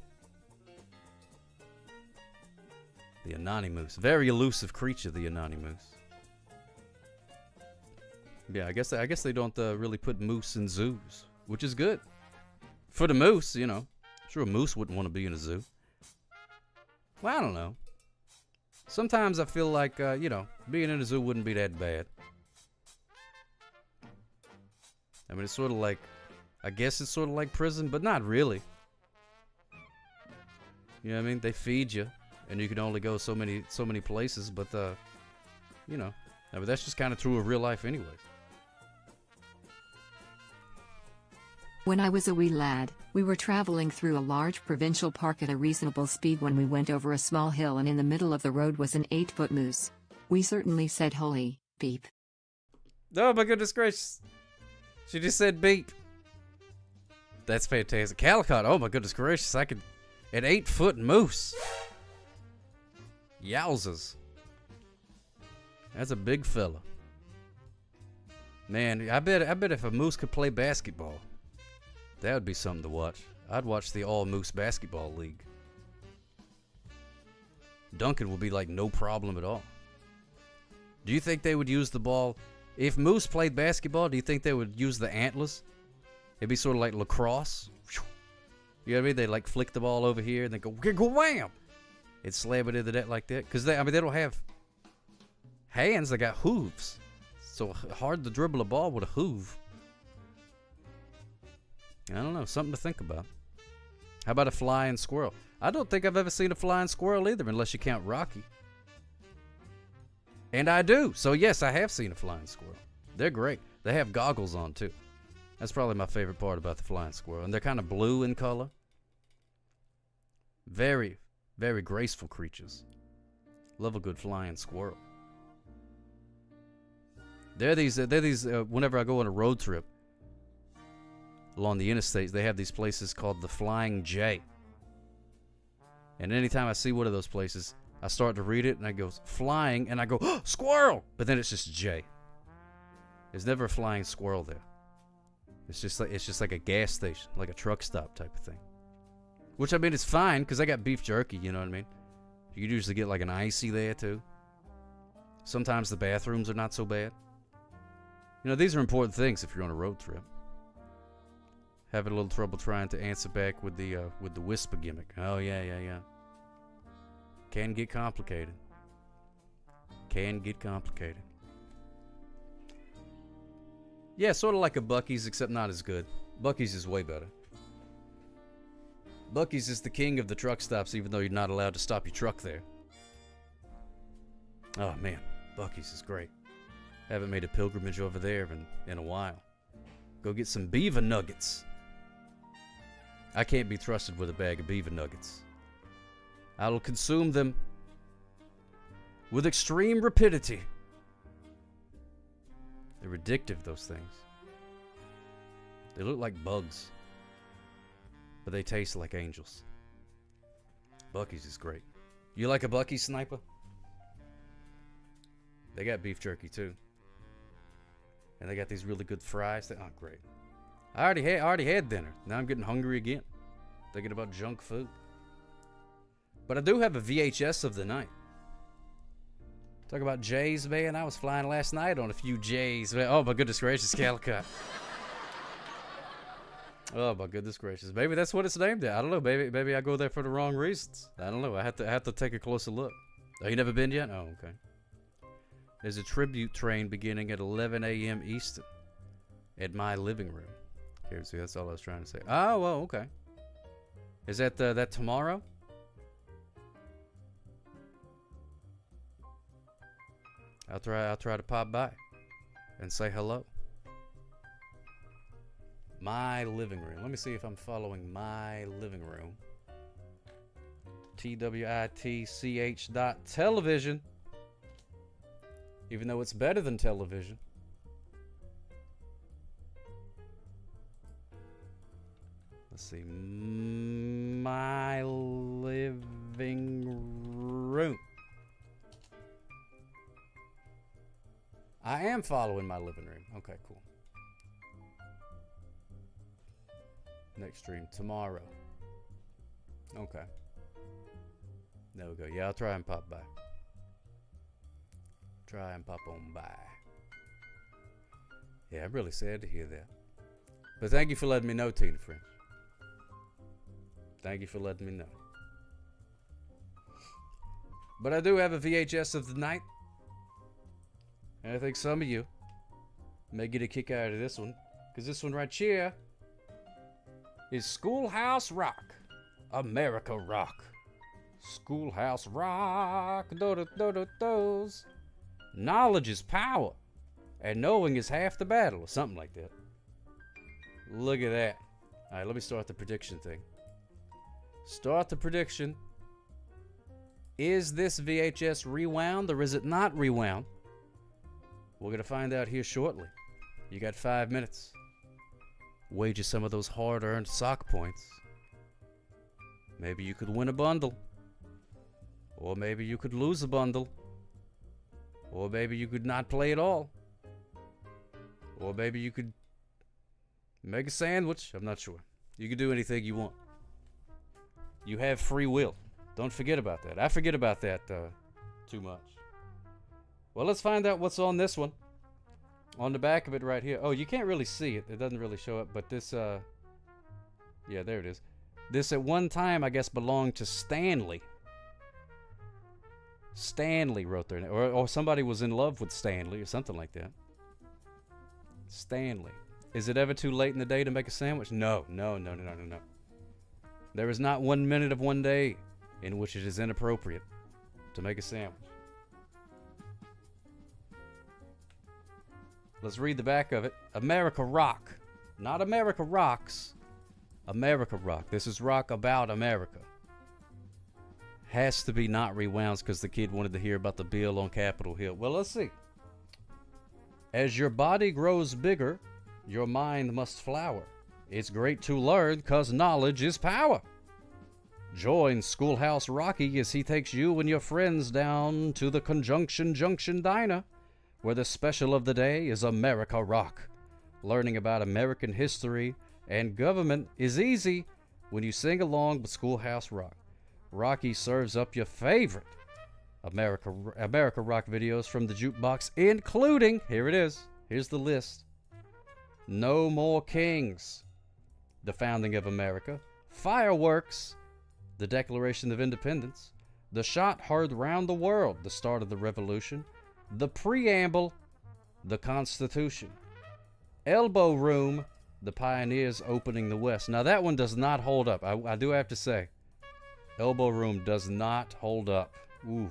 The Anani moose, very elusive creature. The Anani moose. Yeah, I guess they don't really put moose in zoos, which is good for the moose. You know, I'm sure a moose wouldn't want to be in a zoo. Well, I don't know. Sometimes I feel like being in a zoo wouldn't be that bad. I mean, it's sort of like, I guess it's sort of like prison, but not really. You know what I mean? They feed you, and you can only go so many places, but I mean, that's just kind of true of real life anyways. When I was a wee lad, we were traveling through a large provincial park at a reasonable speed when we went over a small hill, and in the middle of the road was an 8-foot moose. We certainly said holy beep. Oh my goodness gracious. She just said beep. That's fantastic. Calicut, oh my goodness gracious. An 8-foot moose. Yowzers. That's a big fella. Man, I bet if a moose could play basketball, that would be something to watch. I'd watch the All Moose Basketball League. Duncan would be like no problem at all. Do you think they would use the ball? If Moose played basketball, do you think they would use the antlers? It'd be sort of like lacrosse. You know what I mean? They like flick the ball over here and then go wham! It'd slam it into that like that. Because they don't have hands, they got hooves. So hard to dribble a ball with a hoove. I don't know, something to think about. How about a flying squirrel? I don't think I've ever seen a flying squirrel either, unless you count Rocky. And I do. So yes, I have seen a flying squirrel. They're great. They have goggles on too. That's probably my favorite part about the flying squirrel. And they're kind of blue in color. Very, very graceful creatures. Love a good flying squirrel. They're these whenever I go on a road trip along the interstates, they have these places called the Flying J. And anytime I see one of those places, I start to read it and I go flying and I go, oh, squirrel! But then it's just J. There's never a flying squirrel there. It's just like a gas station, like a truck stop type of thing. Which I mean it's fine because I got beef jerky, you know what I mean? You could usually get like an icy there too. Sometimes the bathrooms are not so bad. You know, these are important things if you're on a road trip. Having a little trouble trying to answer back with the whisper gimmick. Oh yeah. Can get complicated. Can get complicated. Yeah, sort of like a Buc-ee's, except not as good. Buc-ee's is way better. Buc-ee's is the king of the truck stops, even though you're not allowed to stop your truck there. Oh man, Buc-ee's is great. Haven't made a pilgrimage over there in a while. Go get some beaver nuggets. I can't be trusted with a bag of beaver nuggets. I will consume them with extreme rapidity. They're addictive, those things. They look like bugs, but they taste like angels. Buc-ee's is great. You like a Buc-ee's, Sniper? They got beef jerky too. And they got these really good fries. Oh, great. I already had dinner. Now I'm getting hungry again. Thinking about junk food. But I do have a VHS of the night. Talk about J's, man. I was flying last night on a few J's. Oh, my goodness gracious, Calicut. Oh, my goodness gracious. Maybe that's what it's named at. I don't know. Maybe I go there for the wrong reasons. I don't know. I have to take a closer look. Oh, you never been yet? Oh, okay. There's a tribute train beginning at 11 a.m. Eastern at my living room. Here, see, that's all I was trying to say. Oh, well, okay. Is that that tomorrow? I'll try to pop by and say hello. My living room. Let me see if I'm following my living room. TWITCH.television. Even though it's better than television. Let's see. My living room. I am following my living room. Okay, cool. Next stream tomorrow. Okay. There we go. Yeah, I'll try and pop by. Try and pop on by. Yeah, I'm really sad to hear that. But thank you for letting me know, Tina French. Thank you for letting me know. But I do have a VHS of the night. And I think some of you may get a kick out of this one. Because this one right here is Schoolhouse Rock. America Rock. Schoolhouse Rock. Do-do-do-do-dos. Knowledge is power. And knowing is half the battle. Or something like that. Look at that. Alright, let me start the prediction thing. Start the prediction. Is this VHS rewound or is it not rewound? We're going to find out here shortly. You got 5 minutes. Wager some of those hard-earned sock points. Maybe you could win a bundle. Or maybe you could lose a bundle. Or maybe you could not play at all. Or maybe you could make a sandwich. I'm not sure. You can do anything you want. You have free will. Don't forget about that. I forget about that too much. Well, let's find out what's on this one. On the back of it right here. Oh, you can't really see it. It doesn't really show up. But this, yeah, there it is. This at one time, I guess, belonged to Stanley. Stanley wrote their name. Or somebody was in love with Stanley or something like that. Stanley. Is it ever too late in the day to make a sandwich? No. There is not 1 minute of one day in which it is inappropriate to make a sandwich. Let's read the back of it. America Rock. Not America Rocks. America Rock. This is rock about America. Has to be not rewound because the kid wanted to hear about the bill on Capitol Hill. Well, let's see. As your body grows bigger, your mind must flower. It's great to learn because knowledge is power. Join Schoolhouse Rocky as he takes you and your friends down to the Conjunction Junction Diner, where the special of the day is America Rock. Learning about American history and government is easy when you sing along with Schoolhouse Rock. Rocky serves up your favorite America Rock videos from the jukebox, including, here it is, here's the list. No More Kings, the founding of America. Fireworks, the Declaration of Independence. The Shot Heard Round the World, the start of the revolution. The Preamble, the Constitution. Elbow Room, the pioneers opening the West. Now that one does not hold up. I do have to say. Elbow Room does not hold up. Ooh.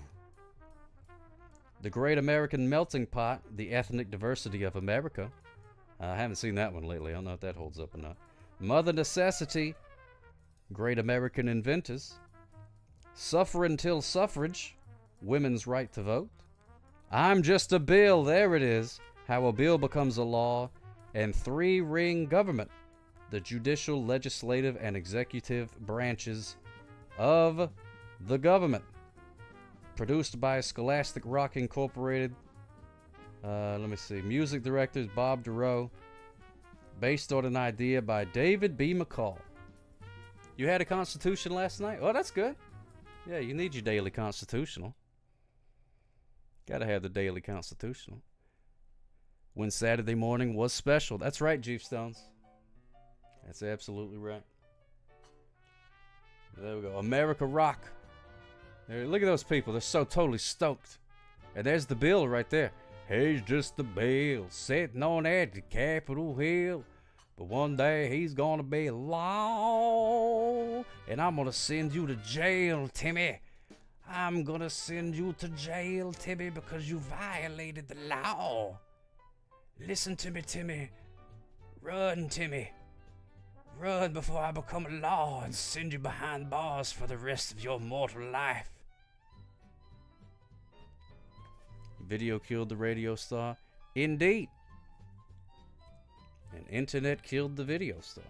The Great American Melting Pot, the ethnic diversity of America. I haven't seen that one lately. I don't know if that holds up or not. Mother Necessity, Great American Inventors. Suffer Until Suffrage, Women's Right to Vote. I'm Just a Bill, there it is. How a Bill Becomes a Law. And Three-Ring Government, the judicial, legislative, and executive branches of the government. Produced by Scholastic Rock Incorporated. Let me see. Music directors Bob Dorough. Based on an idea by David B. McCall. You had a Constitution last night? Oh, that's good. Yeah, you need your daily Constitutional. Gotta have the daily Constitutional. When Saturday morning was special. That's right, Jeep Stones. That's absolutely right. There we go. America Rock. There, look at those people. They're so totally stoked. And there's the bill right there. He's just a bill sitting on at the Capitol Hill. But one day he's gonna be law. And I'm gonna send you to jail, Timmy. I'm gonna send you to jail, Timmy, because you violated the law. Listen to me, Timmy. Run, Timmy. Run before I become a law and send you behind bars for the rest of your mortal life. Video killed the radio star. Indeed. And internet killed the video star.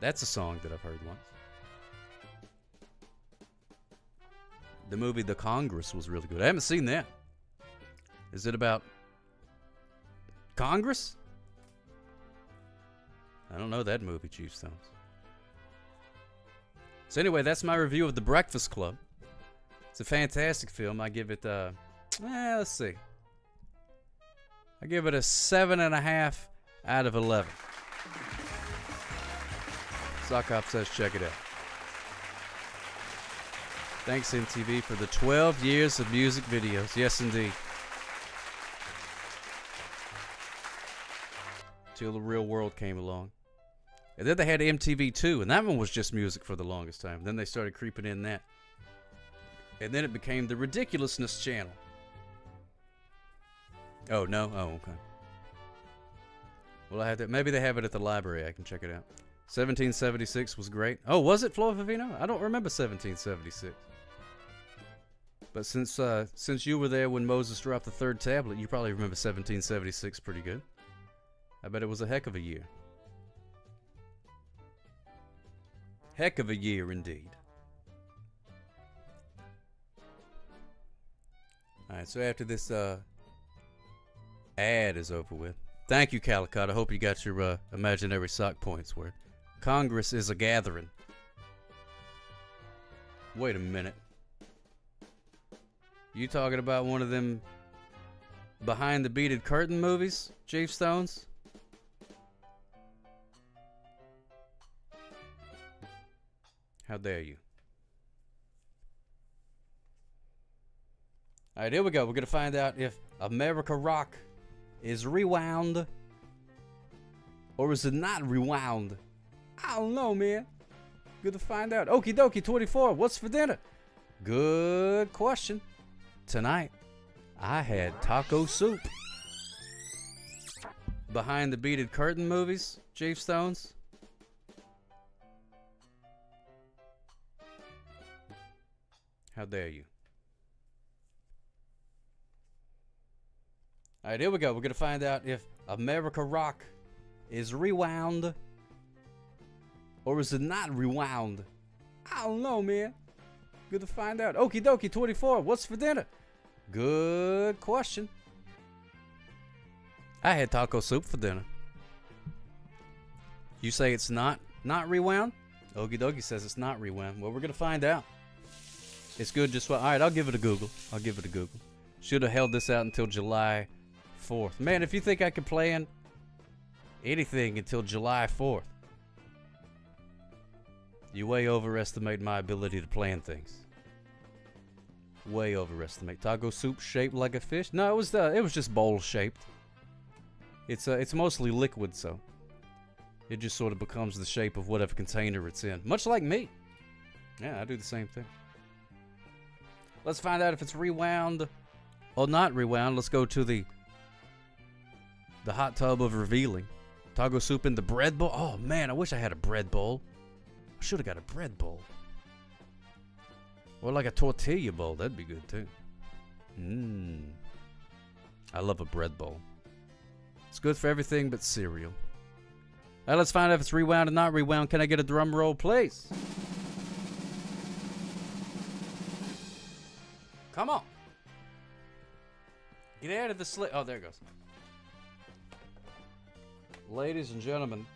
That's a song that I've heard once. The movie The Congress was really good. I haven't seen that. Is it about Congress? I don't know that movie, Chief Stones. So anyway, that's my review of The Breakfast Club. It's a fantastic film. I give it, let's see. I give it a 7.5 out of 11. Sockop says check it out. Thanks, MTV, for the 12 years of music videos. Yes, indeed. Till the real world came along. And then they had MTV2, and that one was just music for the longest time. Then they started creeping in that. And then it became the Ridiculousness channel. Oh, no? Oh, okay. Well, I have to, maybe they have it at the library. I can check it out. 1776 was great. Oh, was it, Flo Favino? I don't remember 1776. But since you were there when Moses dropped the third tablet, you probably remember 1776 pretty good. I bet it was a heck of a year. Heck of a year indeed. Alright, so after this ad is over with. Thank you, Calicott. I hope you got your imaginary sock points where Congress is a gathering. Wait a minute. You talking about one of them behind the beaded curtain movies, Chief Stones? How dare you? Alright, here we go. We're going to find out if America Rock is rewound or is it not rewound? I don't know, man. Good to find out. Okie dokie 24. What's for dinner? Good question. Tonight, I had taco soup. Behind the beaded curtain movies, Chief Stones? How dare you? Alright, here we go. We're going to find out if America Rock is rewound or is it not rewound? I don't know, man. Good to find out. Okie dokie 24. What's for dinner? Good question. I had taco soup for dinner. You say it's not rewound? Okie dokie says it's not rewound. Well, we're going to find out. It's good just well. Alright, I'll give it a Google. Should have held this out until July 4th. Man, if you think I could plan anything until July 4th, you way overestimate my ability to plan things. Way overestimate. Taco soup shaped like a fish? No, it was just bowl shaped. It's mostly liquid, so it just sort of becomes the shape of whatever container it's in. Much like me. Yeah, I do the same thing. Let's find out if it's rewound or not rewound. Let's go to the hot tub of revealing. Taco soup in the bread bowl. Oh man, I wish I had a bread bowl. I should have got a bread bowl. Or like a tortilla bowl. That'd be good too. I love a bread bowl. It's good for everything but cereal. Alright, let's find out if it's rewound or not rewound. Can I get a drum roll, please? Come on. Get out of the slit. Oh, there it goes. Ladies and gentlemen,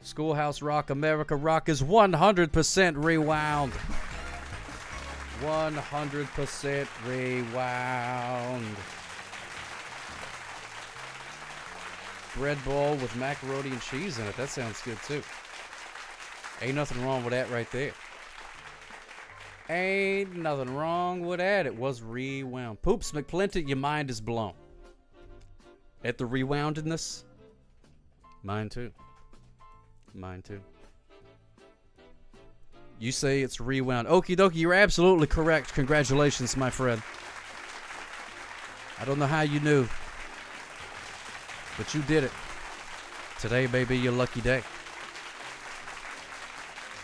Schoolhouse Rock, America Rock is 100% rewound. 100% rewound. Bread bowl with macaroni and cheese in it. That sounds good too. Ain't nothing wrong with that right there. Ain't nothing wrong with that. It was rewound. Poops McPlenty, your mind is blown. At the rewoundedness? Mine too. Mine too. You say it's rewound. Okie dokie, you're absolutely correct. Congratulations, my friend. I don't know how you knew, but you did it. Today may be your lucky day.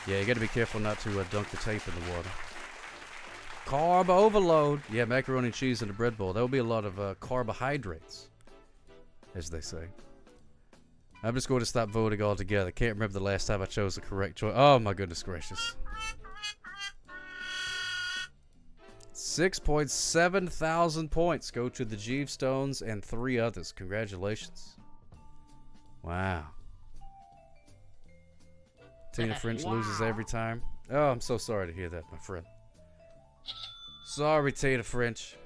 Yeah, you gotta be careful not to dunk the tape in the water. Carb overload. Yeah, macaroni and cheese in a bread bowl. That would be a lot of carbohydrates, as they say. I'm just going to stop voting altogether. Can't remember the last time I chose the correct choice. Oh, my goodness gracious. 6.7 thousand points go to the Jeeve Stones and 3 others. Congratulations. Wow. Tina French loses every time. Oh, I'm so sorry to hear that, my friend. Sorry, Tina French.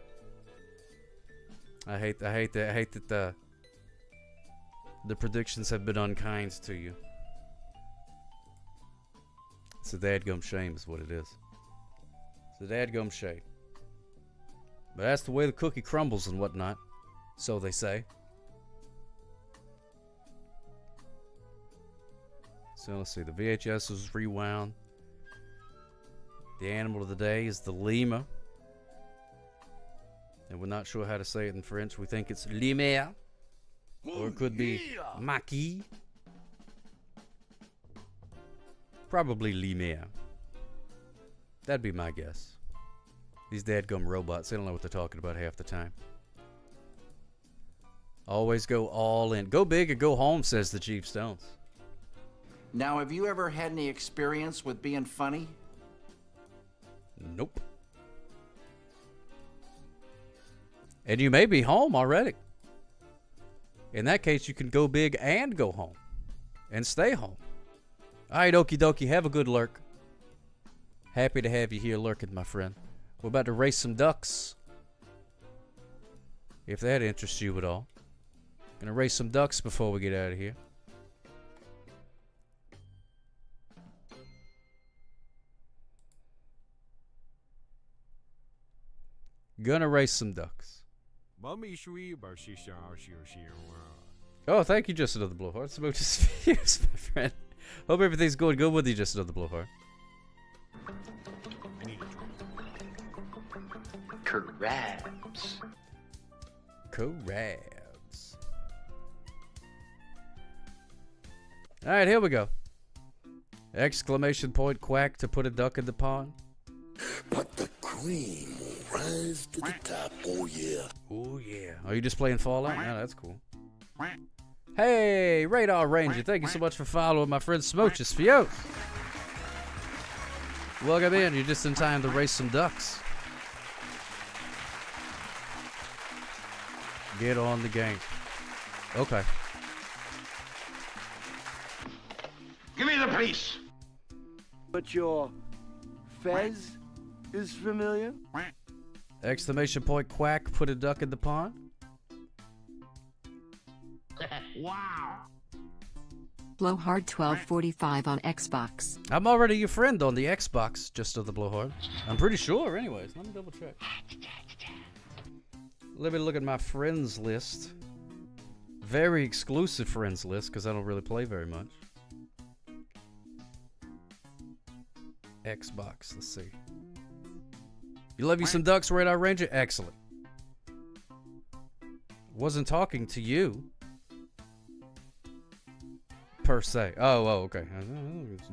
I hate that. I hate that the predictions have been unkind to you. It's a dadgum shame is what it is. It's a dadgum shame. But that's the way the cookie crumbles and whatnot. So they say. So let's see. The VHS was rewound. The animal of the day is the lemur. And we're not sure how to say it in French. We think it's lemur. Or it could be maki. Probably Lemire. That'd be my guess. These dadgum robots, they don't know what they're talking about half the time. Always go all in. Go big or go home, says the Chief Stones. Now, have you ever had any experience with being funny? Nope. And you may be home already. In that case, you can go big and go home. And stay home. All right, okie dokie. Have a good lurk. Happy to have you here lurking, my friend. We're about to race some ducks. If that interests you at all. Gonna race some ducks before we get out of here. Gonna race some ducks. Oh, thank you, Just Another Blowhard. Smooches views, my friend. Hope everything's going good with you, Just Another Blowhard. Crabs. Crabs. Alright, here we go. Exclamation point quack to put a duck in the pond. But the cream will rise to the top, oh yeah. Oh yeah. Are you just playing Fallout? No, that's cool. Hey, Radar Ranger, thank you so much for following my friend Smooches Fios. Welcome in, you're just in time to race some ducks. Get on the game. Okay. Give me the police. But your fez is familiar? Exclamation point quack, put a duck in the pond. Wow. Blowhard 1245 on Xbox. I'm already your friend on the Xbox, just of the Blowhard. I'm pretty sure, anyways. Let me double check. Let me look at my friends list. Very exclusive friends list, because I don't really play very much. Xbox, let's see. You love you some ducks, Radar Ranger? Excellent. Wasn't talking to you. Per se. Oh, okay.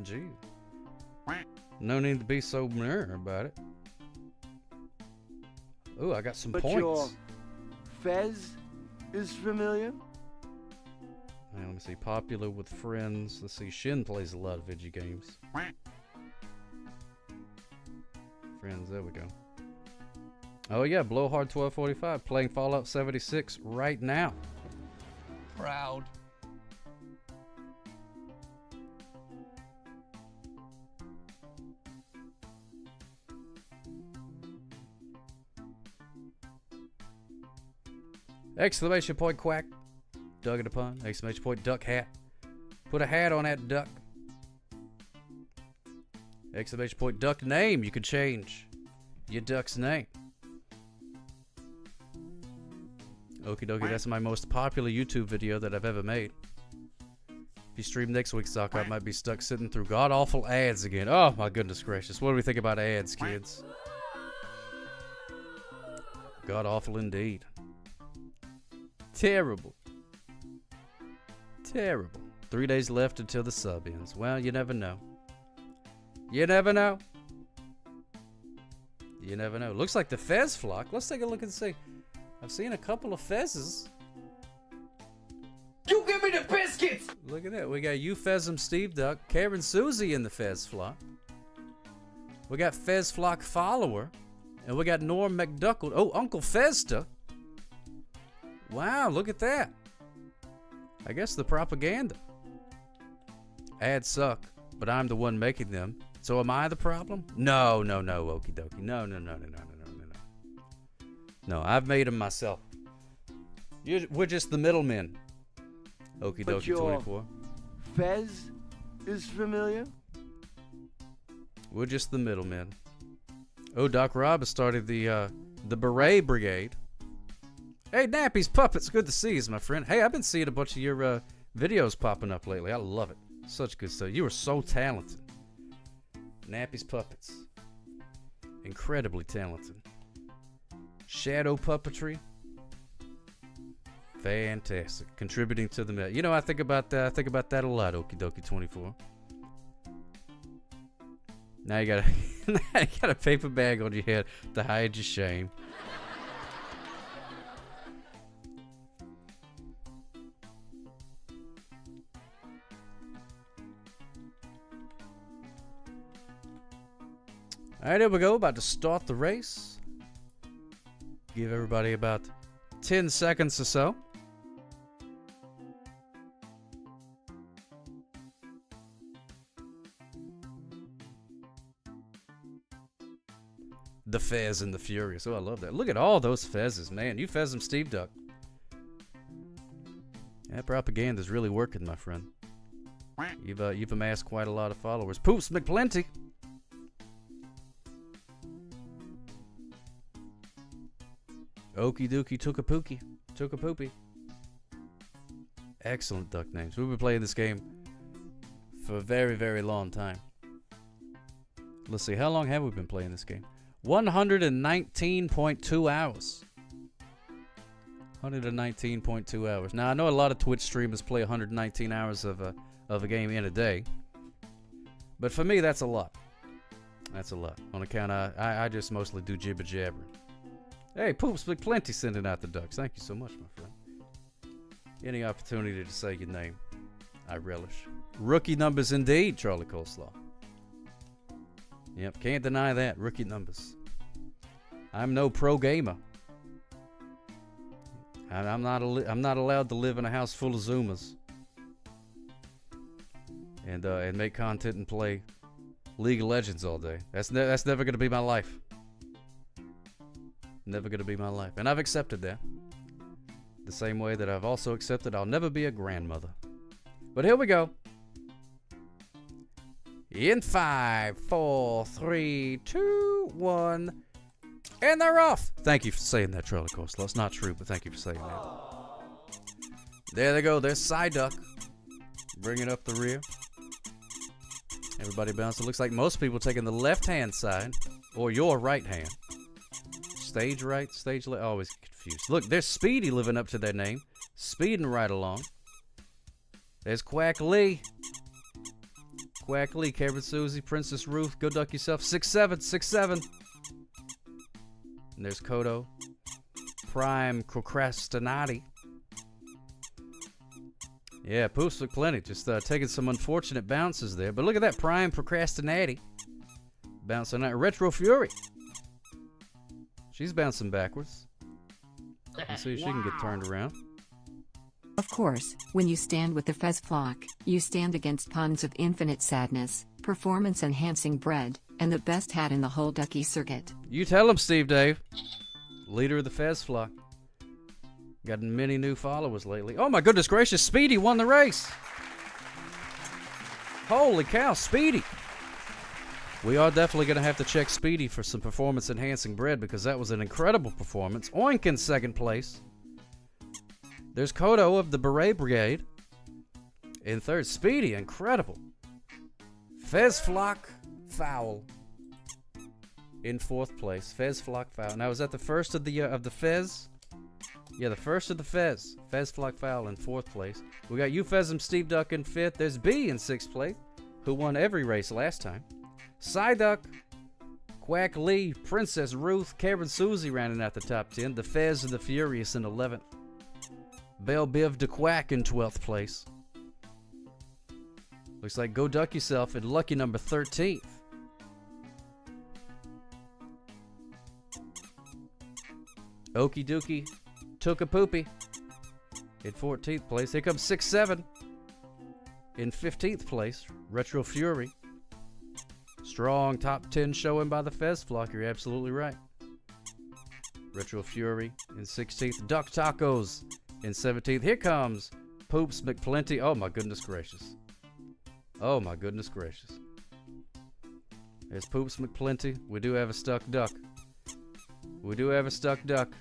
Gee. No need to be so blur about it. Ooh, I got some but points. Your fez is familiar? Let me see. Popular with friends. Let's see. Shin plays a lot of video games. Friends, there we go. Oh yeah, Blowhard 1245 playing Fallout 76 right now. Proud. Exclamation point quack. Dug in a pun. Exclamation point duck hat. Put a hat on that duck. Exclamation point duck name. You could change your duck's name. Okie dokie, that's my most popular YouTube video that I've ever made. If you stream next week's Sock, I might be stuck sitting through god-awful ads again. Oh, my goodness gracious. What do we think about ads, kids? God-awful indeed. Terrible. Terrible. 3 days left until the sub ends. Well, you never know. You never know. You never know. Looks like the Fez flock. Let's take a look and see. I've seen a couple of Fezes. You give me the biscuits! Look at that. We got you, Fezum, Steve Duck, Karen Susie in the Fez flock. We got Fez flock follower. And we got Norm McDuckle. Oh, Uncle Fezta. Wow, look at that. I guess the propaganda. Ads suck, but I'm the one making them. So am I the problem? No, okie dokie. No. No, I've made them myself. We're just the middlemen. Okie dokie 24. Fez is familiar? We're just the middlemen. Oh, Doc Rob has started the Beret Brigade. Hey, Nappy's Puppets, good to see you, my friend. Hey, I've been seeing a bunch of your videos popping up lately. I love it. Such good stuff. You are so talented. Nappy's Puppets. Incredibly talented. Shadow puppetry. Fantastic. Contributing to the... You know, I think about that a lot, Okie Dokie 24. Now you got a paper bag on your head to hide your shame. All right, here we go. About to start the race. Give everybody about 10 seconds or so. The Fez and the Furious. Oh, I love that. Look at all those Fezes, man. You Fez them, Steve Duck. That propaganda's really working, my friend. You've amassed quite a lot of followers. Poops McPlenty. Okie dokie took a poopy. Excellent duck names. We've been playing this game for a very, very long time. Let's see, how long have we been playing this game? 119.2 hours. 119.2 hours. Now, I know a lot of Twitch streamers play 119 hours of a game in a day. But for me, that's a lot. That's a lot. On account of, I just mostly do jibber jabbering. Hey, Poops McPlenty sending out the ducks. Thank you so much, my friend. Any opportunity to say your name, I relish. Rookie numbers indeed, Charlie Coleslaw. Yep, can't deny that. Rookie numbers. I'm no pro gamer. I'm not allowed to live in a house full of Zoomers and make content and play League of Legends all day. That's never gonna be my life. Never gonna be my life, and I've accepted that. The same way that I've also accepted I'll never be a grandmother. But here we go. In 5, 4, 3, 2, 1, and they're off. Thank you for saying that, Charlie Coleslaw. It's not true, but thank you for saying that. There they go. There's Psyduck. Bringing up the rear. Everybody bouncing. It looks like most people taking the left-hand side, or your right hand. Stage right, stage left. Always confused. Look, there's Speedy living up to their name. Speeding right along. There's Quack Lee. Quack Lee, Kevin Susie, Princess Ruth, go duck yourself. 6'7", 6'7". And there's Kodo. Prime Procrastinati. Yeah, Poops look plenty. Just taking some unfortunate bounces there. But look at that, Prime Procrastinati. Bouncing out. Retro Fury. She's bouncing backwards. Let's see if she can get turned around. Of course, when you stand with the Fez flock, you stand against puns of infinite sadness, performance-enhancing bread, and the best hat in the whole ducky circuit. You tell him, Steve Dave. Leader of the Fez flock. Got many new followers lately. Oh my goodness gracious, Speedy won the race. Holy cow, Speedy. We are definitely going to have to check Speedy for some performance-enhancing bread because that was an incredible performance. Oink in second place. There's Kodo of the Beret Brigade in third. Speedy, incredible. Fez Flock Foul in fourth place. Fez Flock Foul. Now, is that the first of the Fez? Yeah, the first of the Fez. Fez Flock Foul in fourth place. We got Eupheism Steve Duck in fifth. There's B in sixth place, who won every race last time. Psyduck, Quack Lee, Princess Ruth, Karen Susie rounding out the top 10. The Fez and the Furious in 11th. Belle Biv de Quack in 12th place. Looks like Go Duck Yourself at lucky number 13th. Okie Dokie took a poopy in 14th place. Here comes 6'7" in 15th place. Retro Fury. Strong top 10 showing by the Fez flock. You're absolutely right. Retro Fury in 16th. Duck Tacos in 17th. Here comes Poops McPlenty. Oh my goodness gracious. Oh my goodness gracious. There's Poops McPlenty. We do have a stuck duck. We do have a stuck duck.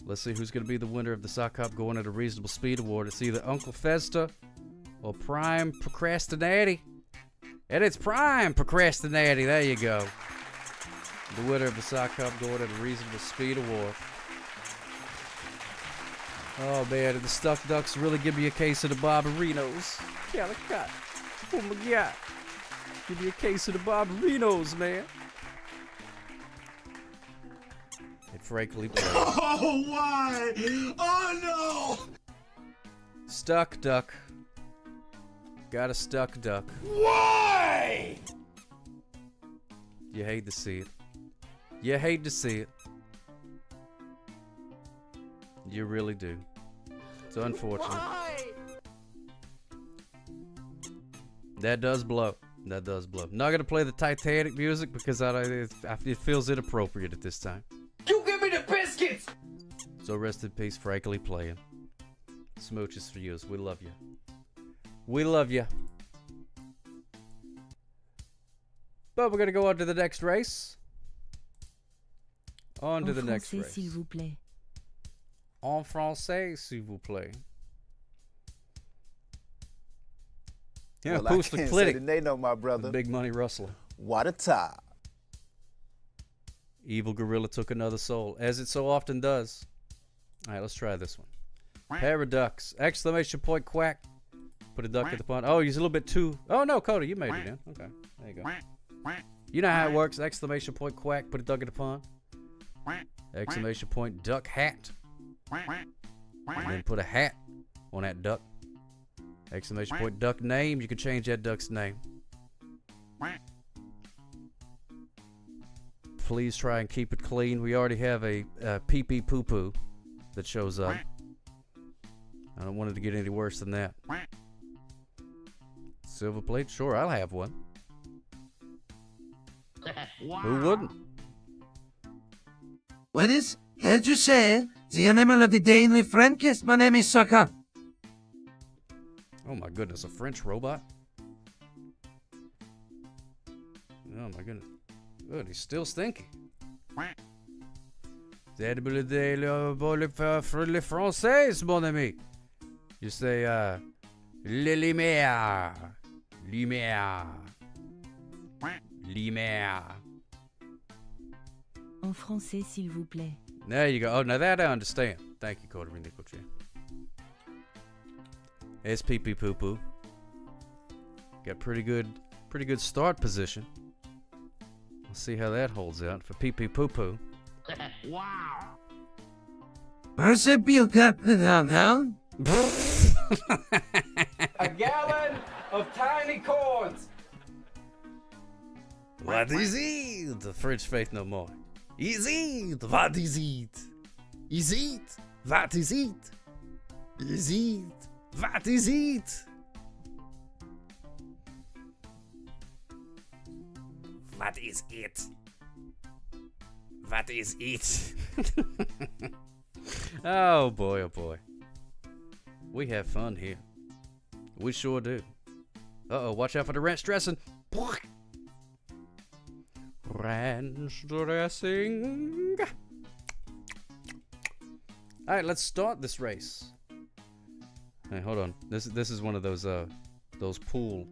Let's see who's going to be the winner of the Sock Hop Going at a Reasonable Speed Award. It's either Uncle Festa or Prime Procrastinati. And it's Prime Procrastinati. There you go. The winner of the Sock Hop Going at a Reasonable Speed Award. Oh man, did the Stuck Ducks really give me a case of the Barbarinos? Calicut. Oh my God. Give me a case of the Barbarinos, man. It frankly played. Oh, why? Oh, no! Stuck duck. Got a stuck duck. Why? You hate to see it. You hate to see it. You really do. It's unfortunate. Why? That does blow. That does blow. Not gonna play the Titanic music because it feels inappropriate at this time. You give me the biscuits! So rest in peace, frankly playing. Smooches for you. We love you. We love you. But we're gonna go on to the next race. On to the next race. S'il vous plaît. En français, s'il vous plaît. Yeah, well, I Post the can't say Clinic. the name of my brother. Big money rustler. What a tie. Evil Gorilla took another soul, as it so often does. All right, let's try this one. Paraducks! Exclamation point quack. Put a duck at the pond. Oh, he's a little bit too. Oh no, Cody, you made it in. Okay, there you go. You know how it works. Exclamation point quack. Put a duck at the pond. Exclamation point duck hat. And then put a hat on that duck. Exclamation point duck name. You can change that duck's name. Please try and keep it clean. We already have a pee-pee poo-poo that shows up. I don't want it to get any worse than that. Silver plate? Sure, I'll have one. Wow. Who wouldn't? What is? How did you say? The animal of the day in the French? My name is Saka. Oh my goodness, a French robot? Oh my goodness. Good, he's still stinky. The animal of the day for les Français, mon ami. You say, Limer. Limer. Limer. En français, s'il vous plaît. There you go. Oh, now that I understand. Thank you, Cody Nicoche. It's pee pee poo poo. Got pretty good start position. Let's see how that holds out for pee pee poo poo. Wow. Where's the bill cup down? A gallon of tiny corns. What is it? The French faith no more. Is it? What is it? Is it? What is it? Is it? What is it? What is it? What is it? Oh boy, oh boy. We have fun here. We sure do. Uh-oh, watch out for the ranch dressing. Ranch dressing. Alright, let's start this race. Hey, hold on. This is one of those pull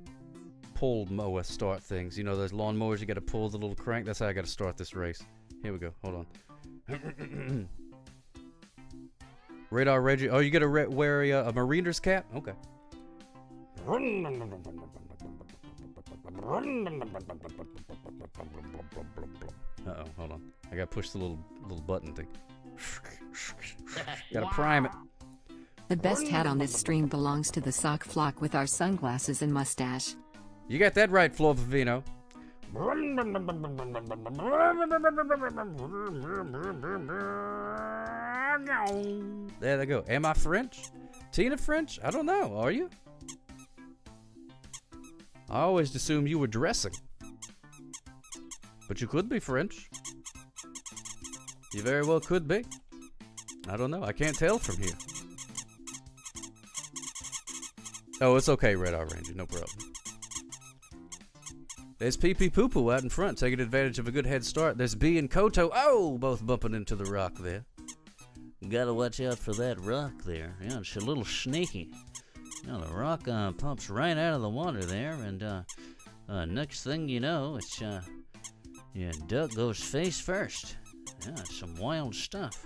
mower start things. You know those lawn mowers you gotta pull the little crank? That's how I gotta start this race. Here we go. Hold on. Radar Reggie. Oh, you gotta wear a mariner's cap? Okay. Uh-oh, hold on. I gotta push the little button thing. Gotta prime it. The best hat on this stream belongs to the sock flock with our sunglasses and mustache. You got that right, Flo Favino. There they go. Am I French? Tina French? I don't know. Are you? I always assumed you were dressing. But you could be French. You very well could be. I don't know. I can't tell from here. Oh, it's okay, Red Eye Ranger. No problem. There's Pee Pee Poo Poo out in front, taking advantage of a good head start. There's B and Koto. Oh, both bumping into the rock there. Gotta watch out for that rock there. Yeah, it's a little sneaky. You know, the rock pumps right out of the water there, and next thing you know, it's yeah, duck goes face first. Yeah, it's some wild stuff.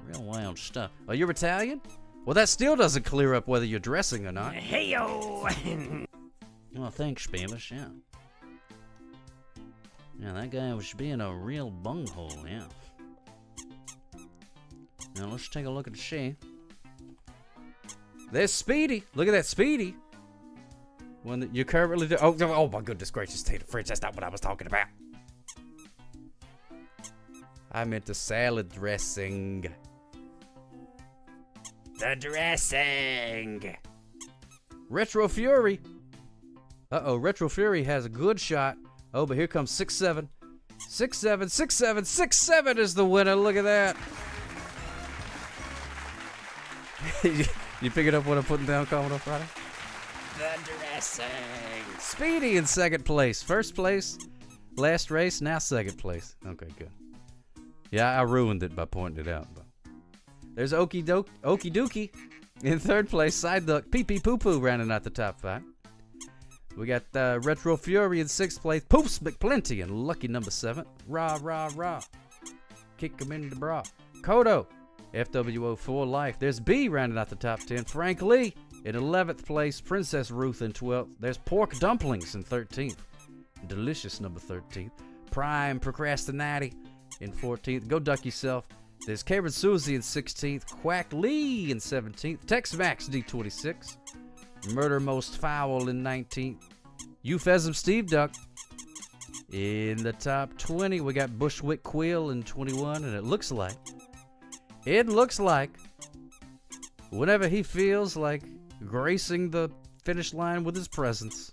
Real wild stuff. Oh, you're Italian? Well, that still doesn't clear up whether you're dressing or not. Hey-yo! Oh, thanks, Baelish, yeah. Yeah, that guy was being a real bunghole, yeah. Now, let's take a look at the sheet. There's Speedy. Look at that Speedy. One that you currently do. Oh, my goodness gracious, Tina French. That's not what I was talking about. I meant the salad dressing. The dressing. Retro Fury. Uh-oh, Retro Fury has a good shot. Oh, but here comes 6-7. 6-7, 6-7, 6-7 is the winner. Look at that. You pick it up what I'm putting down, Commodore Friday? The dressing. Speedy in second place. First place, last race, now second place. Okay, good. Yeah, I ruined it by pointing it out. But there's Okie Dookie in third place. Side Duck, Pee Pee Poo Poo rounding out the top 5. We got Retro Fury in 6th place. Poops McPlenty in lucky number 7. Rah, rah, rah. Kick him in the bra. Kodo, FWO for life. There's B rounding out the top 10. Frank Lee in 11th place. Princess Ruth in 12th. There's Pork Dumplings in 13th. Delicious number 13th. Prime Procrastinati in 14th. Go duck yourself. There's Karen Susie in 16th. Quack Lee in 17th. Tex-Max D26. Murder Most Foul in 19th. Eupheism Steve Duck in the top 20. We got Bushwick Quill in 21, and it looks like whenever he feels like gracing the finish line with his presence,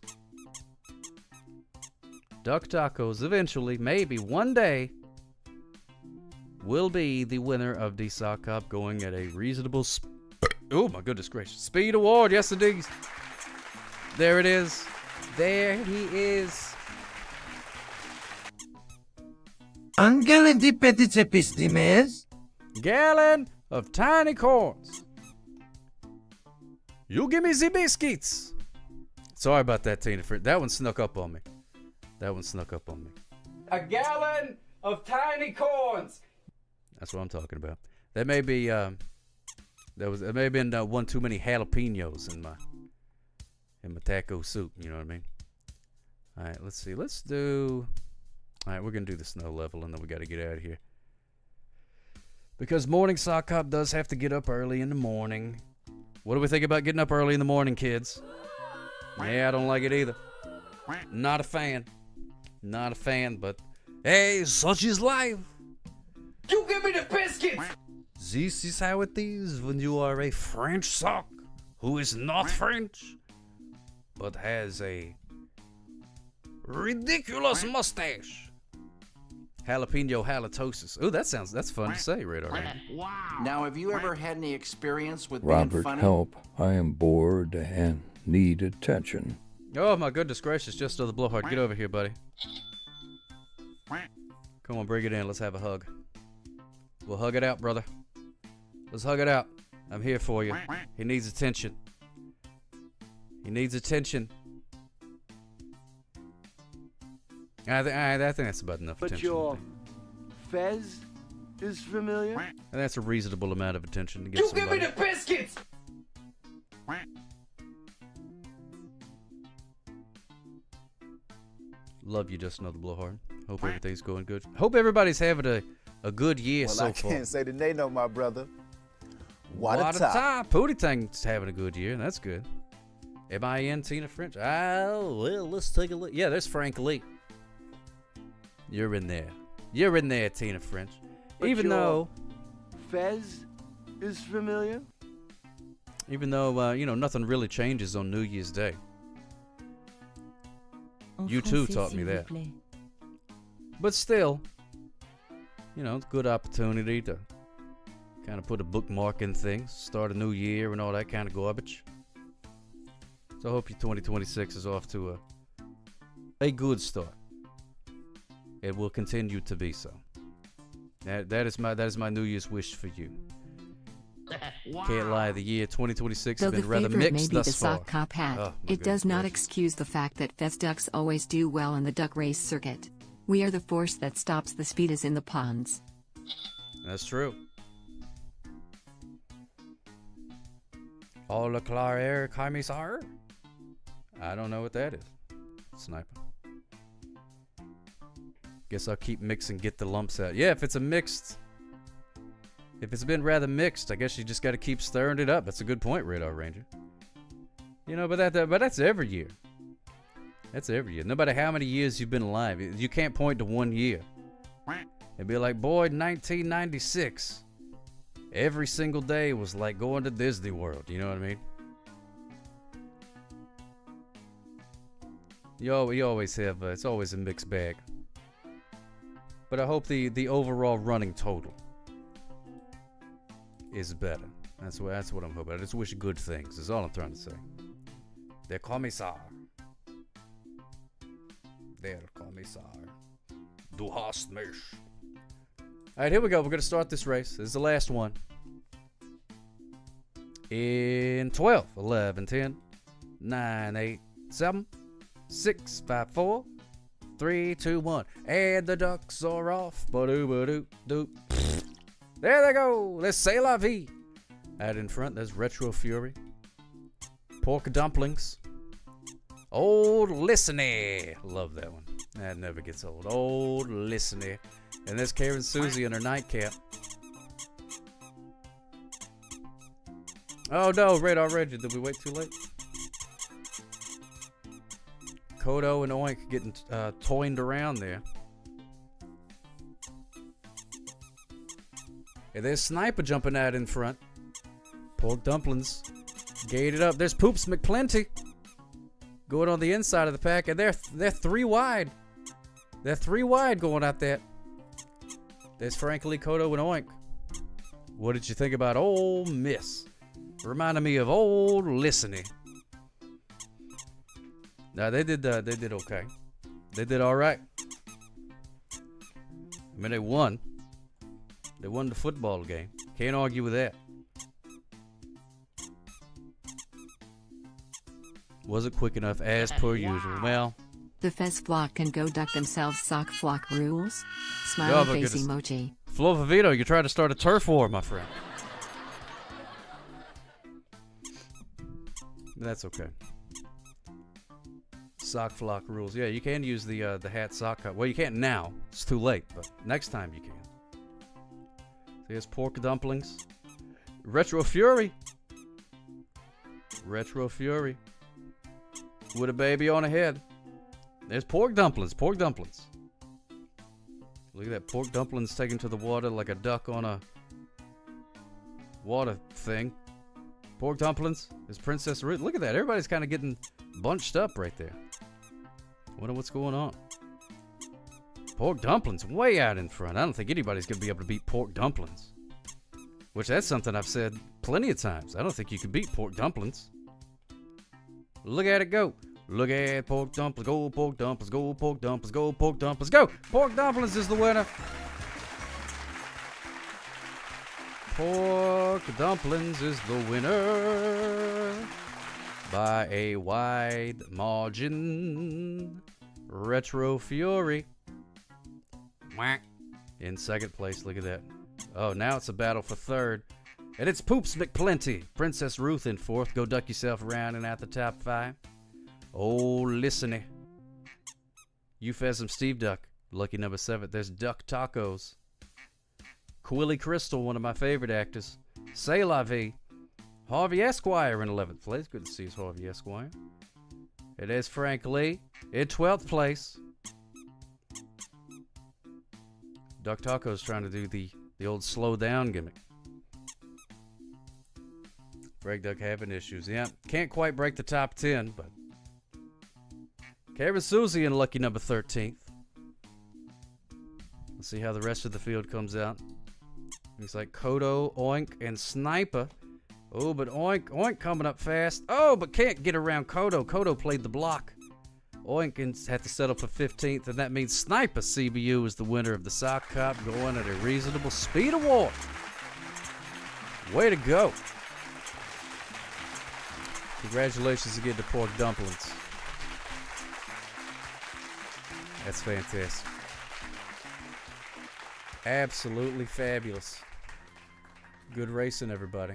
Duck Tacos eventually, maybe one day, will be the winner of the Sock Hop, going at a reasonable oh my goodness gracious. Speed Award, yes indeed. There it is. There he is. Un gallon de petites epistimes. Gallon of tiny corns. You give me the biscuits. Sorry about that, Tina. That one snuck up on me. A gallon of tiny corns. That's what I'm talking about. That may be there may have been one too many jalapenos in my taco soup. You know what I mean? All right, let's see. Let's do. All right, we're gonna do the snow level, and then we got to get out of here because morning Sock Hop does have to get up early in the morning. What do we think about getting up early in the morning, kids? Yeah, I don't like it either. Not a fan, but hey, such is life. You give me the biscuits. This is how it is when you are a French sock who is not French, but has a ridiculous mustache. Jalapeno halitosis. Ooh, that's fun to say, Radar. Wow. Now, have you ever had any experience with Robert, being funny? help. I am bored and need attention. Oh, my goodness gracious. Just the blowhard. Get over here, buddy. Come on, bring it in. Let's have a hug. We'll hug it out, brother. Let's hug it out. I'm here for you. He needs attention. I think that's about enough But attention. your fez is familiar? And that's a reasonable amount of attention to get You somebody. give me the biscuits! Love you, Just Another Blowhard. Hope everything's going good. Hope everybody's having a good year Well, so I far. can't say the name, no, my brother. What a What time. Pootie Tang's having a good year. That's good. M.I.N. Tina French. Oh, well, let's take a look. Yeah, there's Frank Lee. You're in there, Tina French. But Even your though fez is familiar? nothing really changes on New Year's Day. You too taught me that. But still, it's a good opportunity to kind of put a bookmark in things, start a new year and all that kind of garbage. So I hope your 2026 is off to a good start. It will continue to be so. That is my New Year's wish for you. Wow. Can't lie, the year 2026 Though has been the rather favorite mixed may be thus the far. sock cop hat, Oh, my it goodness does not gracious. excuse the fact that Fez ducks always do well in the duck race circuit. We are the force that stops the speedas in the ponds. That's true. Au le clair, commissar. I don't know what that is. Sniper. Guess I'll keep mixing, get the lumps out. Yeah, if it's been rather mixed, I guess you just got to keep stirring it up. That's a good point, Radar Ranger. You know, but that's every year. That's every year. No matter how many years you've been alive, you can't point to one year and be like, boy, 1996. Every single day was like going to Disney World. You know what I mean? You always have, it's always a mixed bag. But I hope the overall running total is better. That's what I'm hoping. I just wish good things. Is all I'm trying to say. Der Kommissar. Der Kommissar. Du hast mich. All right, here we go. We're going to start this race. This is the last one. In 12, 11, 10, 9, 8, 7, 6, 5, 4, 3, 2, 1. And the ducks are off. Ba-doo-ba-doo-doo. There they go. There's C'est La Vie. Out in front, there's Retro Fury. Pork Dumplings. Old Listener. Love that one. That never gets old. Old Listener. And there's Karen Susie in her nightcap. Oh no, Radar Ranger. Did we wait too late? Kodo and Oink getting toyed around there. And there's Sniper jumping out in front. Pork Dumplings gated up. There's Poops McPlenty going on the inside of the pack, and they're 3 wide. They're 3 wide going out there. There's Frankly, Kodo, and Oink. What did you think about Ole Miss? Reminded me of Old Listening. Now they did okay. They did all right. I mean, they won. They won the football game. Can't argue with that. Wasn't quick enough as per usual. Well, the Fez flock can go duck themselves. Sock flock rules. Smiley face emoji. Flo Vivito, you tried to start a turf war, my friend. That's okay. Sock flock rules. Yeah, you can use the hat sock cut. Well, you can't now. It's too late, but next time you can. There's Pork Dumplings. Retro Fury. Retro Fury. With a baby on a head. There's Pork Dumplings. Pork Dumplings. Look at that. Pork Dumplings taken to the water like a duck on a water thing. Pork Dumplings. There's Princess Ruth. Look at that. Everybody's kind of getting bunched up right there. Wonder what's going on. Pork Dumplings way out in front. I don't think anybody's going to be able to beat Pork Dumplings. Which, that's something I've said plenty of times. I don't think you can beat Pork Dumplings. Look at it go. Look at Pork Dumplings. Go, Pork Dumplings. Go, Pork Dumplings. Go, Pork Dumplings. Go. Pork Dumplings is the winner. Pork Dumplings is the winner. By a wide margin. Retro Fury. In second place. Look at that. Oh, now it's a battle for third. And it's Poops McPlenty. Princess Ruth in fourth. Go duck yourself around and out the top 5. Oh, listening. Euphemism Steve Duck. Lucky number 7. There's Duck Tacos. Quilly Crystal, one of my favorite actors. C'est La Vie. Harvey Esquire in 11th place. Good to see us, Harvey Esquire. It is Frank Lee in 12th place. Duck Tacos trying to do the old slow down gimmick. Greg Duck having issues. Yeah, can't quite break the top 10, but Karen Susie in lucky number 13th. Let's see how the rest of the field comes out. Looks like Kodo, Oink, and Sniper. Oh, but Oink coming up fast. Oh, but can't get around Kodo. Kodo played the block. Oink had to settle for 15th, and that means Sniper CBU is the winner of the Sock Cup, going at a reasonable speed award. Way to go. Congratulations again to Pork Dumplings. That's fantastic. Absolutely fabulous. Good racing, everybody.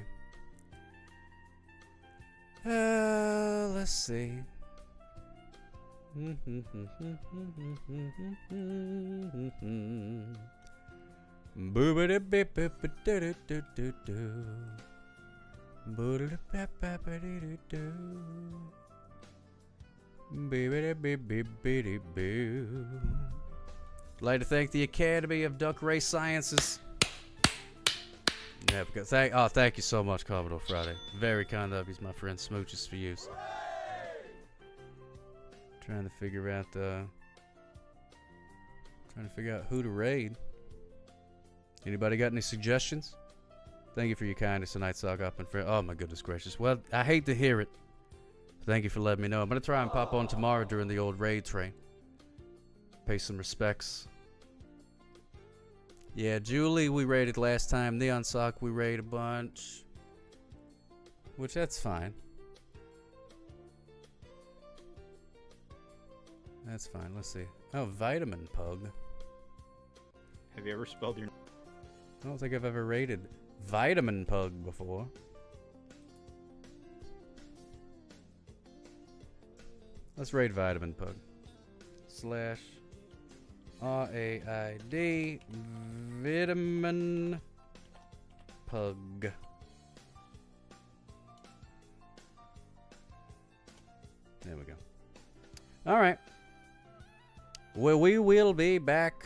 Let's see. Like to thank the Academy of Duck Race Sciences. Yeah, because thank you so much, Commodore Friday. Very kind of you, my friend. Smooches for you. Trying to figure out who to raid. Anybody got any suggestions? Thank you for your kindness tonight, Sock Up and friend. Oh my goodness gracious. Well, I hate to hear it. Thank you for letting me know. I'm gonna try and pop on tomorrow during the old raid train. Pay some respects. Yeah, Julie we raided last time. Neon Sock we raided a bunch. Which that's fine. That's fine. Let's see. Oh, Vitamin Pug. Have you ever spelled your... I don't think I've ever raided Vitamin Pug before. Let's raid Vitamin Pug. /RAID Vitamin Pug. There we go. All right. Well, we will be back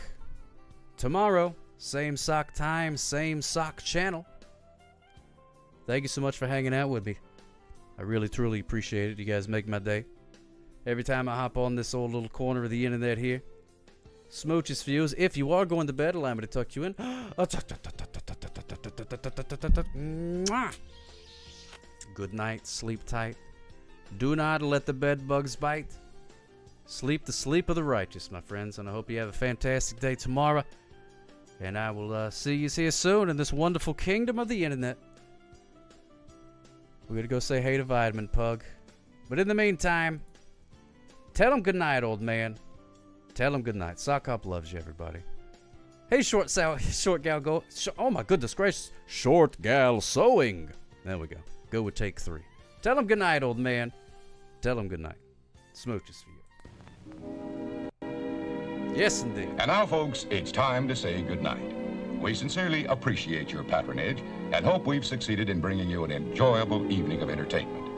tomorrow. Same sock time, same sock channel. Thank you so much for hanging out with me. I really, truly appreciate it. You guys make my day. Every time I hop on this old little corner of the internet here. Smooches for you. If you are going to bed, allow me to tuck you in. Good night. Sleep tight. Do not let the bed bugs bite. Sleep the sleep of the righteous, my friends. And I hope you have a fantastic day tomorrow. And I will see you here soon in this wonderful kingdom of the internet. We're going to go say hey to Vitamin Pug. But in the meantime, tell him good night, old man. Tell him good night. Sock Up loves you, everybody. Hey, short gal, go. Oh, my goodness gracious. Short gal sewing. There we go. Go with take 3. Tell him good night, old man. Tell him good night. Smooches for you. Yes, indeed. And now, folks, it's time to say goodnight. We sincerely appreciate your patronage and hope we've succeeded in bringing you an enjoyable evening of entertainment.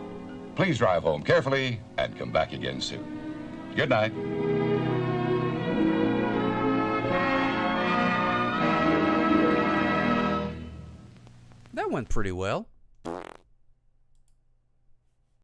Please drive home carefully and come back again soon. Good night. That went pretty well.